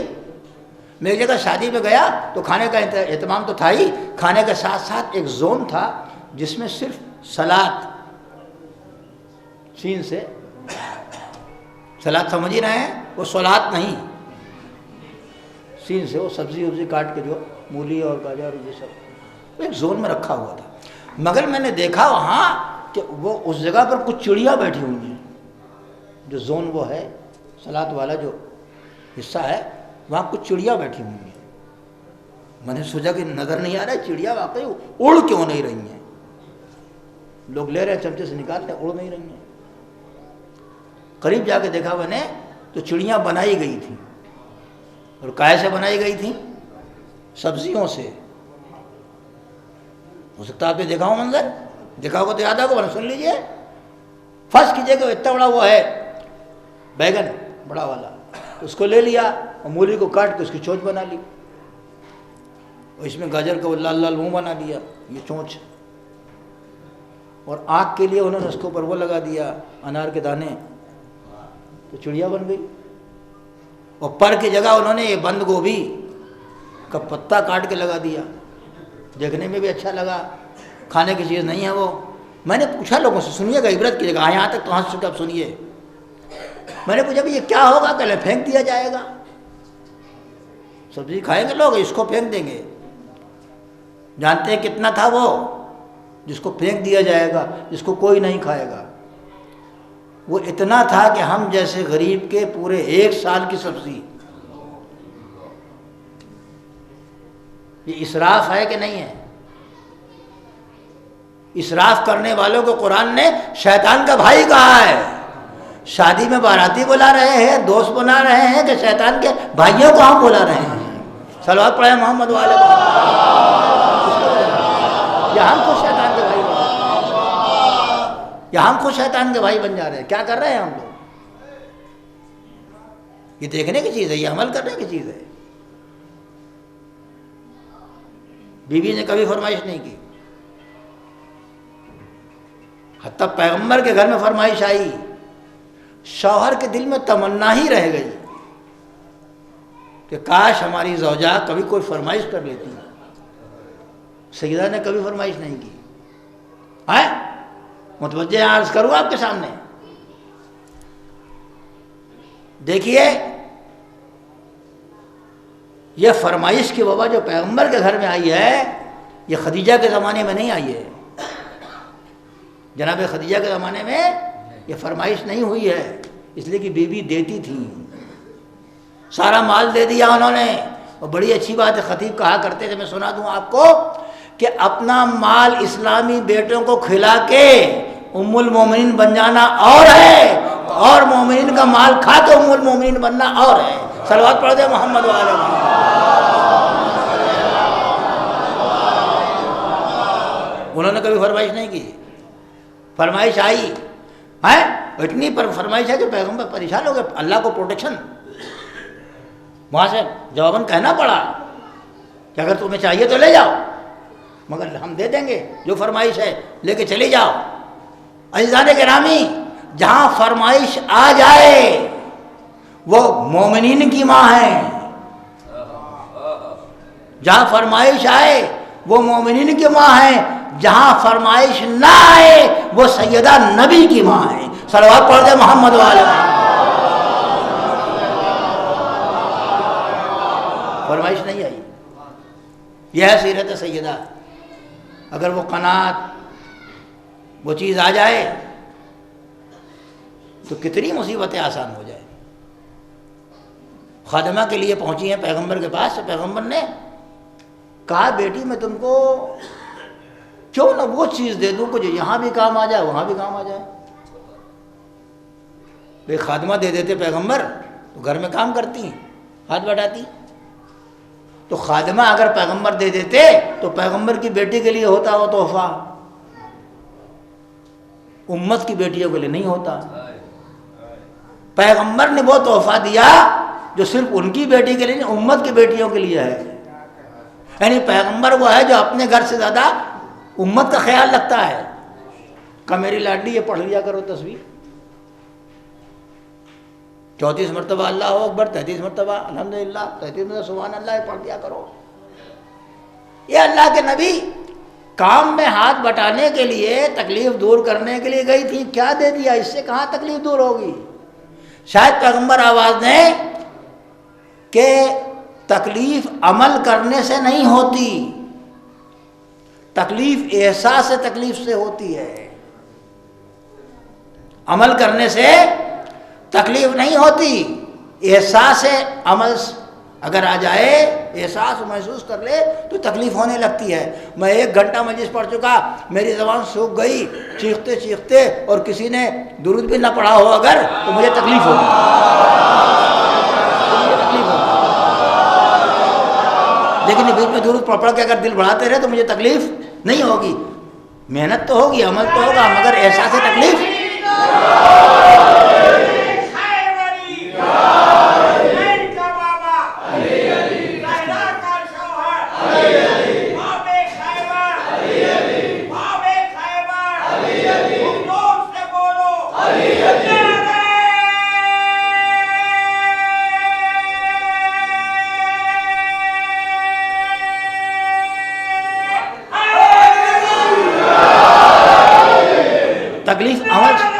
میں ایک جگہ شادی میں گیا تو کھانے کا اہتمام تو تھا ہی، کھانے کے ساتھ ساتھ ایک زون تھا جس میں صرف سلاد، سین سے سلاد سمجھ ہی رہے ہیں، وہ سلاد نہیں، سین سے وہ سبزی وبزی کاٹ کے جو مولی اور گاجر اور یہ سب ایک زون میں رکھا ہوا تھا۔ مگر میں نے دیکھا وہاں کہ وہ اس جگہ پر کچھ چڑیاں بیٹھی ہوئی ہیں، جو زون وہ ہے سلاد والا جو حصہ ہے وہاں کچھ چڑیاں بیٹھی ہوئی ہیں۔ میں نے سوچا کہ نظر نہیں آ رہا ہے چڑیاں واقعی اڑ کیوں نہیں رہی ہیں؟ لوگ لے رہے ہیں چمچے سے نکالتے ہیں، اڑ نہیں رہی ہیں۔ قریب جا کے دیکھا میں نے تو چڑیاں بنائی گئی تھیں، اور کائے سے بنائی گئی تھیں؟ سبزیوں سے۔ ہو سکتا ہے آپ نے دیکھا ہو منظر، دیکھا ہوگا تو یاد آگا، ورنہ سن لیجئے۔ فرض کیجئے کہ اتنا بڑا وہ ہے بیگن بڑا والا، اس کو لے لیا اور مولی کو کاٹ کے اس کی چونچ بنا لی، اور اس میں گاجر کا وہ لال لال منہ بنا دیا، یہ چونچ، اور آنکھ کے لیے انہوں نے اس کے اوپر وہ لگا دیا انار کے دانے، تو چڑیا بن گئی۔ اور پر کی جگہ انہوں نے یہ بند گوبھی کا پتا کاٹ کے لگا دیا، دیکھنے میں بھی اچھا لگا، کھانے کی چیز نہیں ہے وہ۔ میں نے پوچھا لوگوں سے، سنیے گا عبرت کی جگہ، یہاں تک تو ہنس چکے، اب سنیے۔ میں نے پوچھا بھی یہ کیا ہوگا؟ کہ پھینک دیا جائے گا، سبزی کھائیں گے لوگ، اس کو پھینک دیں گے۔ جانتے ہیں کتنا تھا وہ جس کو پھینک دیا جائے گا، جس کو کوئی نہیں کھائے گا؟ وہ اتنا تھا کہ ہم جیسے غریب کے پورے 1 سال کی سبزی۔ یہ اسراف ہے کہ نہیں ہے؟ اسراف کرنے والوں کو قرآن نے شیطان کا بھائی کہا ہے۔ شادی میں باراتی بلا رہے ہیں، دوست بنا رہے ہیں کہ شیطان کے بھائیوں کو ہم بلا رہے ہیں؟ صلوات پڑھیں محمد والے۔ یا ہم خود شیطان کے بھائی بن رہے ہیں، یا ہم خود شیطان کے بھائی بن جا رہے ہیں؟ کیا کر رہے ہیں ہم لوگ؟ یہ دیکھنے کی چیز ہے، یہ عمل کرنے کی چیز ہے۔ بیوی نے کبھی فرمائش نہیں کی، حتیٰ پیغمبر کے گھر میں فرمائش آئی، شوہر کے دل میں تمنا ہی رہ گئی کہ کاش ہماری زوجہ کبھی کوئی فرمائش کر لیتی۔ سیدہ نے کبھی فرمائش نہیں کی۔ متوجہ عرض کروں آپ کے سامنے، دیکھیے یہ فرمائش کی وبا جو پیغمبر کے گھر میں آئی ہے، یہ خدیجہ کے زمانے میں نہیں آئی ہے۔ جناب خدیجہ کے زمانے میں یہ فرمائش نہیں ہوئی ہے، اس لیے کہ بیوی دیتی تھی، سارا مال دے دیا انہوں نے۔ اور بڑی اچھی بات ہے، خطیب کہا کرتے تھے، میں سنا دوں آپ کو، کہ اپنا مال اسلامی بیٹوں کو کھلا کے ام المومنین بن جانا اور ہے، اور مومنین کا مال کھا کے ام المومنین بننا اور ہے۔ صلوات پڑھ دے محمد والے محمد۔ انہوں نے کبھی فرمائش نہیں کی، فرمائش آئی ہے، اتنی پر فرمائش ہے کہ پیغمبر پریشان ہو گئے، اللہ کو پروٹیکشن، وہاں سے جواباً کہنا پڑا کہ اگر تمہیں چاہیے تو لے جاؤ، مگر ہم دے دیں گے، جو فرمائش ہے لے کے چلی جاؤ۔ عزیزان گرامی، جہاں فرمائش آ جائے وہ مومنین کی ماں ہے، جہاں فرمائش آئے وہ مومنین کی ماں ہے، جہاں فرمائش نہ آئے وہ سیدہ نبی کی ماں ہے۔ صلوات پڑھ دے محمد والے۔ فرمائش نہیں آئی. یہ ہے سیرت سیدہ. اگر وہ قناعت وہ چیز آ جائے تو کتنی مصیبتیں آسان ہو جائیں. خادمہ کے لیے پہنچی ہیں پیغمبر کے پاس. پیغمبر نے کہا بیٹی میں تم کو کیوں نہ وہ چیز دے دوں کہ یہاں بھی کام آ جائے وہاں بھی کام آ جائے. بھائی خادمہ دے دیتے پیغمبر تو گھر میں کام کرتی ہیں, ہاتھ بٹاتی. تو خادمہ اگر پیغمبر دے دیتے تو پیغمبر کی بیٹی کے لیے ہوتا وہ تحفہ, امت کی بیٹیوں کے لیے نہیں ہوتا. پیغمبر نے وہ تحفہ دیا جو صرف ان کی بیٹی کے لیے نہیں, امت کی بیٹیوں کے لیے ہے. یعنی پیغمبر وہ ہے جو اپنے گھر سے زیادہ امت کا خیال رکھتا ہے. کہ میری لاڈلی یہ پڑھ لیا کرو تصویر, 34 مرتبہ اللہ اکبر, 33 مرتبہ الحمدللہ, 33 مرتبہ سبحان اللہ, یہ پڑھ دیا کرو. یہ اللہ کے نبی کام میں ہاتھ بٹانے کے لیے, تکلیف دور کرنے کے لیے گئی تھی, کیا دے دیا, اس سے کہاں تکلیف دور ہوگی. شاید پیغمبر آواز دیں کہ تکلیف عمل کرنے سے نہیں ہوتی, تکلیف احساس تکلیف سے ہوتی ہے. عمل کرنے سے تکلیف نہیں ہوتی, احساس عمل اگر آ جائے, احساس محسوس کر لے تو تکلیف ہونے لگتی ہے. میں 1 گھنٹہ مجلس پڑھ چکا, میری زبان سوکھ گئی چیختے چیختے, اور کسی نے درود بھی نہ پڑھا ہو اگر, تو مجھے تکلیف ہوگی. لیکن بیچ میں درود پڑھ پڑھ کے اگر دل بڑھاتے رہے تو مجھے تکلیف نہیں ہوگی. محنت تو ہوگی, عمل تو ہوگا, مگر احساس تکلیف. تکلیف عمل سے.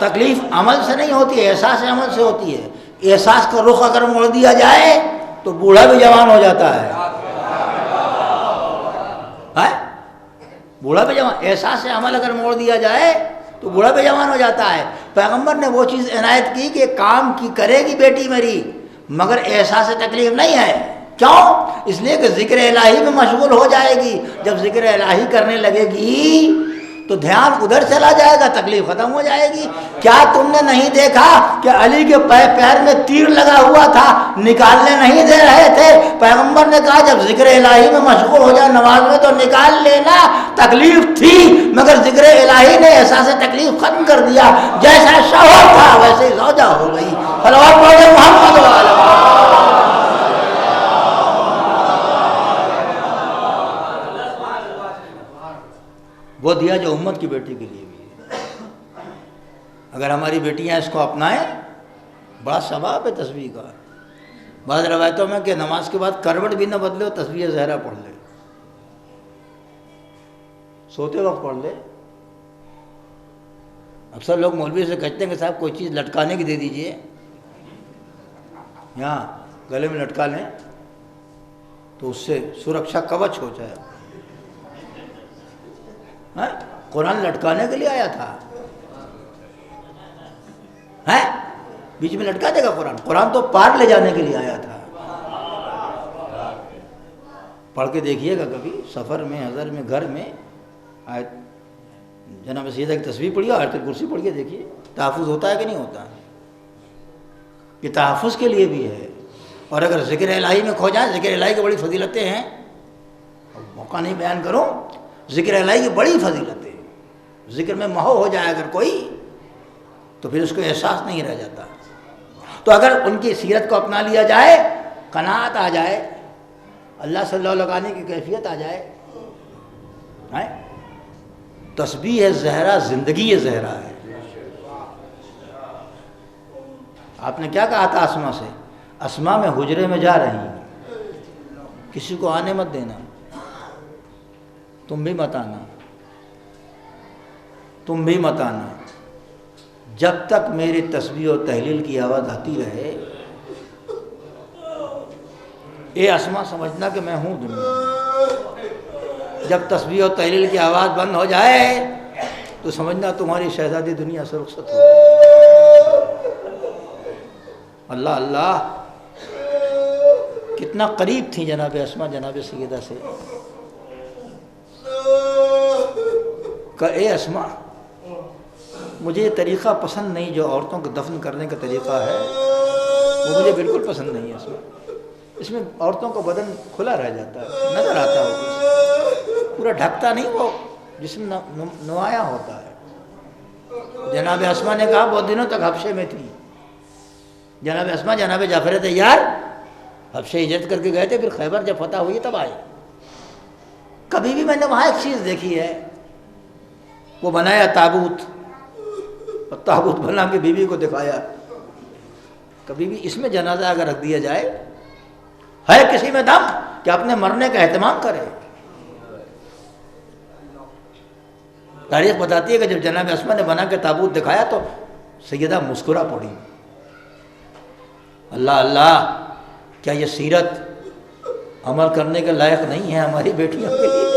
تکلیف عمل سے نہیں ہوتی ہے, احساس عمل سے ہوتی ہے. احساس کا رخ اگر موڑ دیا جائے تو بوڑھا بھی جوان ہو جاتا ہے. بوڑھا بھی جوان, احساس عمل اگر موڑ دیا جائے تو بوڑھا بھی جوان ہو جاتا ہے. پیغمبر نے وہ چیز عنایت کی کہ کام کی کرے گی بیٹی میری, مگر احساس تکلیف نہیں ہے. کیوں؟ اس لیے کہ ذکر الہی میں مشغول ہو جائے گی. جب ذکر الہی کرنے لگے گی تو دھیان ادھر چلا جائے گا, تکلیف ختم ہو جائے گی. کیا تم نے نہیں دیکھا کہ علی کے پیر میں تیر لگا ہوا تھا, نکالنے نہیں دے رہے تھے. پیغمبر نے کہا جب ذکر الہی میں مشغول ہو جائے نماز میں تو نکال لینا. تکلیف تھی مگر ذکر الہی نے احساس تکلیف ختم کر دیا. جیسا شوہر تھا ویسے زوجہ ہو گئی. صلوات پڑھو محمد والا. وہ دیا جو امت کی بیٹی کے لیے بھی ہے. اگر ہماری بیٹیاں اس کو اپنائیں, بڑا ثواب ہے تسبیح کا. بعض روایتوں میں کہ نماز کے بعد کروٹ بھی نہ بدلے اور تسبیح زہرا پڑھ لے, سوتے وقت پڑھ لے. اکثر لوگ مولوی سے کہتے ہیں کہ صاحب کوئی چیز لٹکانے کی دے دیجئے, یہاں گلے میں لٹکا لیں تو اس سے سرکشا کوچ ہو جائے. قرآن لٹکانے کے لیے آیا تھا, بیچ میں لٹکا دے گا قرآن. قرآن تو پار لے جانے کے لیے آیا تھا. پڑھ کے دیکھیے گا کبھی سفر میں, حضر میں, گھر میں آیت جناب سیدہ کی تصویر پڑھیے، آیت الکرسی پڑھیے، دیکھیے تحفظ ہوتا ہے کہ نہیں ہوتا. یہ تحفظ کے لیے بھی ہے. اور اگر ذکر الہی میں کھو جائیں، ذکر الہی کی بڑی فضیلتیں ہیں، موقع نہیں بیان کروں، ذکر الہی کی بڑی فضیلتیں. ذکر میں محو ہو جائے اگر کوئی تو پھر اس کو احساس نہیں رہ جاتا. تو اگر ان کی سیرت کو اپنا لیا جائے، قناعت آ جائے، اللہ صلی اللہ لگانے کی کیفیت آ جائے. تسبیح زہرا زندگی زہرا ہے. آپ نے کیا کہا تھا اسما سے؟ اسما میں حجرے میں جا رہی ہیں، کسی کو آنے مت دینا، تم بھی مت آنا، تم بھی مت آنا، جب تک میری تسبیح و تحلیل کی آواز آتی رہے. اے اسما سمجھنا کہ میں ہوں دنیا میں. جب تسبیح و تحلیل کی آواز بند ہو جائے تو سمجھنا تمہاری شہزادی دنیا سے رخصت ہو. اللہ اللہ، کتنا قریب تھی جناب اسما جناب سیدہ سے. کہ اے اسما، مجھے یہ طریقہ پسند نہیں جو عورتوں کو دفن کرنے کا طریقہ ہے، وہ مجھے بالکل پسند نہیں ہے. اس میں عورتوں کا بدن کھلا رہ جاتا ہے، نظر آتا ہے، پورا ڈھکتا نہیں، وہ جسم نمایاں ہوتا ہے. جناب اسما نے کہا بہت دنوں تک حبشے میں تھی. جناب اسما جناب جعفر طیار حبشے ہجرت کر کے گئے تھے، پھر خیبر جب فتح ہوئی تب آئے. کبھی بھی میں نے وہاں ایک چیز دیکھی ہے، وہ بنایا تابوت، اور تابوت بنا کے بیوی کو دکھایا. کبھی بھی اس میں جنازہ اگر رکھ دیا جائے، ہے کسی میں دم کہ اپنے مرنے کا اہتمام کرے. تاریخ بتاتی ہے کہ جب جناب اسما نے بنا کے تابوت دکھایا تو سیدہ مسکرا پڑی. اللہ اللہ، کیا یہ سیرت عمل کرنے کے لائق نہیں ہے ہماری بیٹیوں کے لیے؟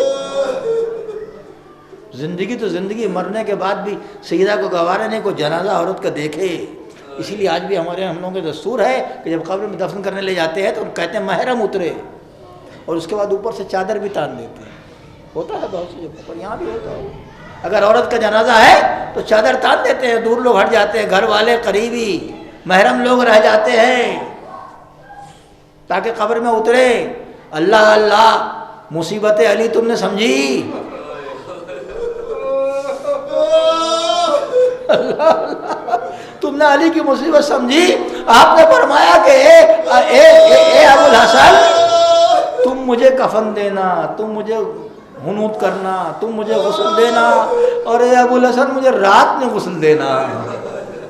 زندگی تو زندگی، مرنے کے بعد بھی سیدہ کو گوارا نہیں کوئی جنازہ عورت کا دیکھے. اسی لیے آج بھی ہمارے ہم لوگوں کے دستور ہے کہ جب قبر میں دفن کرنے لے جاتے ہیں تو کہتے ہیں محرم اترے، اور اس کے بعد اوپر سے چادر بھی تان دیتے ہیں. ہوتا ہے بہت سی جگہوں پر، یہاں بھی ہوتا ہے. اگر عورت کا جنازہ ہے تو چادر تان دیتے ہیں، دور لوگ ہٹ جاتے ہیں، گھر والے قریبی محرم لوگ رہ جاتے ہیں تاکہ قبر میں اترے. اللہ اللہ، مصیبت علی تم نے سمجھی؟ اللہ اللہ، تم نے علی کی مصیبت سمجھی؟ آپ نے فرمایا کہ اے ابو الحسن، تم مجھے کفن دینا، تم مجھے حنوط کرنا، تم مجھے غسل دینا، اور اے ابو الحسن مجھے رات میں غسل دینا،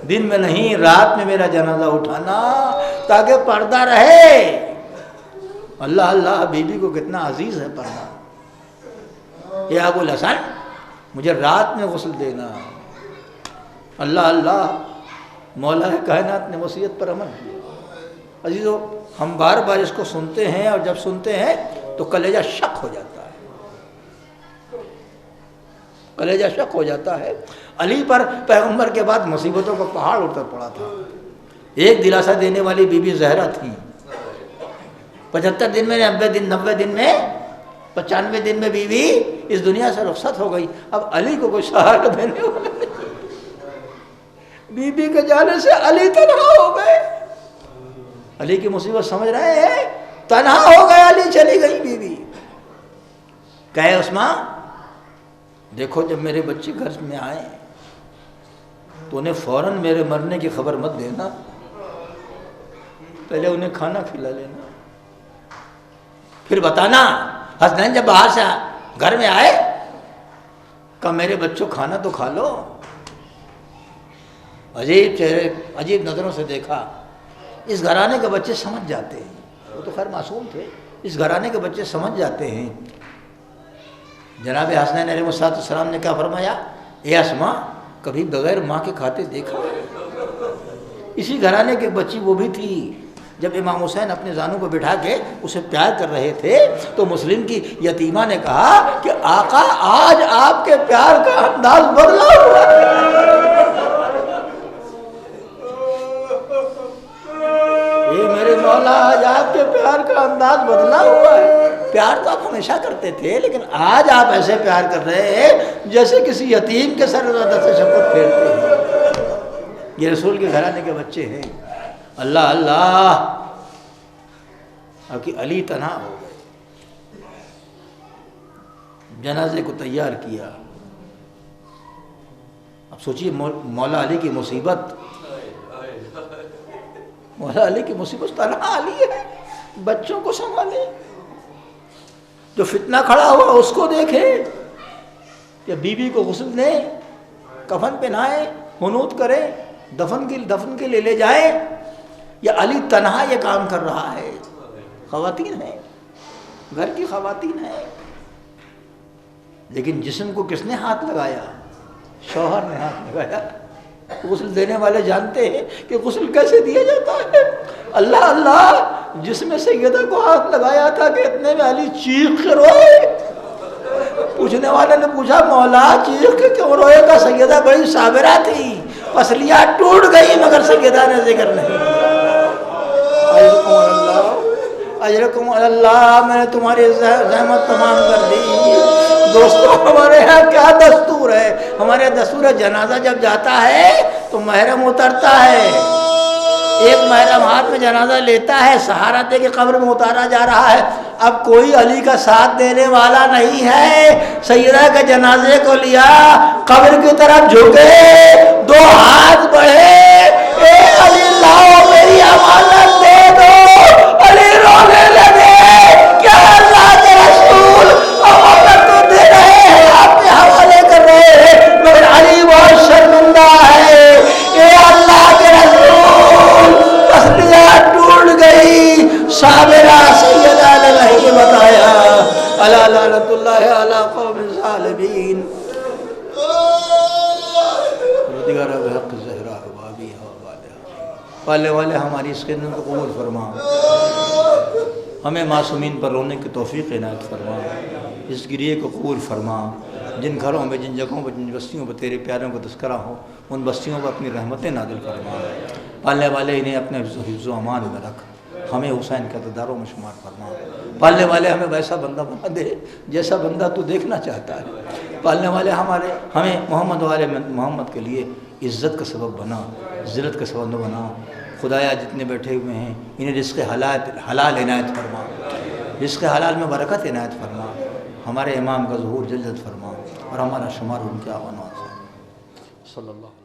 دن میں نہیں، رات میں میرا جنازہ اٹھانا تاکہ پردہ رہے. اللہ اللہ، بیوی کو کتنا عزیز ہے پردہ. اے ابو الحسن مجھے رات میں غسل دینا. اللہ اللہ، مولا کائنات نے وصیت پر عمل کیا. عزیزو، ہم بار بار اس کو سنتے ہیں، اور جب سنتے ہیں تو کلیجہ شک ہو جاتا ہے، کلیجہ شک ہو جاتا ہے. علی پر پیغمبر کے بعد مصیبتوں کا پہاڑ اتر پڑا تھا. ایک دلاسا دینے والی بی بی زہرا تھی. 75 دن میں 90 دن میں 95 دن میں بیوی اس دنیا سے رخصت ہو گئی. اب علی کو کوئی سہارا دینے والا نہیں. بیوی کے جانے سے علی تنہا ہو گئے. علی کی مصیبت سمجھ رہے ہیں؟ تنہا ہو گئے، علی چلی گئی بیوی. کہے عثمان دیکھو، جب میرے بچے گھر میں آئے تو انہیں فوراً میرے مرنے کی خبر مت دینا، پہلے انہیں کھانا کھلا لینا، پھر بتانا. حسنین جب باہر سے گھر میں آئے کہا میرے بچوں کھانا تو کھا لو. عجیب چہرے، عجیب نظروں سے دیکھا. اس گھرانے کے بچے سمجھ جاتے ہیں، وہ تو خیر معصوم تھے، اس گھرانے کے بچے سمجھ جاتے ہیں. جناب حسنین علیہ السلام نے کیا فرمایا؟ اے اسما، کبھی بغیر ماں کے کھاتے دیکھا؟ اسی گھرانے کی بچی وہ بھی تھی. جب امام حسین اپنے زانوں کو بٹھا کے اسے پیار کر رہے تھے تو مسلم کی یتیمہ نے کہا کہ آقا آج آپ کے پیار کا انداز بدلا ہوا ہے. یہ میرے مولا، آج آپ کے پیار کا انداز بدلا ہوا ہے. پیار تو آپ ہمیشہ کرتے تھے، لیکن آج آپ ایسے پیار کر رہے ہیں جیسے کسی یتیم کے سر سے شفقت پھیرتے ہیں۔ یہ رسول کے گھرانے کے بچے ہیں۔ اللہ اللہ، کہ علی تنہا ہو گئے، جنازے کو تیار کیا۔ اب سوچئے مولا علی کی مصیبت، مولا علی کی مصیبت، تنہا علی ہے، بچوں کو سنبھالے، جو فتنہ کھڑا ہوا اس کو دیکھے، یا بیوی کو غسل دیں، کفن پہنائے، حنوط کرے، دفن کے لے جائے، یا علی تنہا یہ کام کر رہا ہے۔ خواتین ہیں، گھر کی خواتین ہیں، لیکن جسم کو کس نے ہاتھ لگایا؟ شوہر نے ہاتھ لگایا۔ غسل دینے والے جانتے ہیں کہ غسل کیسے دیا جاتا ہے۔ اللہ اللہ، جس میں سیدہ کو ہاتھ لگایا تھا کہ اتنے میں علی چیخ کے روئے۔ پوچھنے والے نے پوچھا مولا چیخ کے کیوں روئے؟ کا سیدہ بڑی صابرہ تھی، پسلیاں ٹوٹ گئی مگر سیدہ نے ذکر نہیں۔ اجرکم اللہ، میں نے تمہاری زحمت تمام کر دی۔ دوستو ہمارے یہاں کیا دستور ہے؟ ہمارے دستور ہے جنازہ جب جاتا ہے تو محرم اترتا ہے، ایک محرم ہاتھ میں جنازہ لیتا ہے، سہارا دے کے قبر میں اتارا جا رہا ہے۔ اب کوئی علی کا ساتھ دینے والا نہیں ہے۔ سیدہ کے جنازے کو لیا، قبر کی طرف جھکے، دو ہاتھ بڑھے، اے علی لاؤ میری امانت دے دو۔ علی رونے لگے، کیا اللہ کے رسول امانت تو دے رہے ہیں، آپ کے حوالے کر رہے ہیں، مگر علی بہت شرمندہ ہے۔ اے اللہ کے رسول، پسلیاں ٹوٹ گئی، صابرہ سیدہ نے نہیں بتایا۔ الا لعنت اللہ علی قوم الظالمین۔ روزگار بحق زہرا بابیہا والہا، پالنے والے ہماری اس کے اندر قبول فرما، ہمیں معصومین پر رونے کی توفیق عنایت فرما، اس گریے کو قبول فرما۔ جن گھروں میں، جن جگہوں پر، جن بستیوں پر تیرے پیاروں کو تذکرہ ہو، ان بستیوں پر اپنی رحمتیں نازل فرما۔ پالنے والے انہیں اپنے حفظ و امان میں رکھ، ہمیں حسین کے عزاداروں میں شمار فرما۔ پالنے والے ہمیں ویسا بندہ بنا دے جیسا بندہ تو دیکھنا چاہتا ہے۔ پالنے والے ہمیں محمد والے محمد کے لیے عزت کا سبب بنا، ذلت کا سبب نہ بنا۔ خدایا جتنے بیٹھے ہوئے ہیں انہیں رزق حلال عنایت فرما، رزق حلال میں برکت عنایت فرما۔ ہمارے امام کا ظہور جلد فرما اور ہمارا شمار ان کے آوان سے صلی اللہ علیہ وسلم۔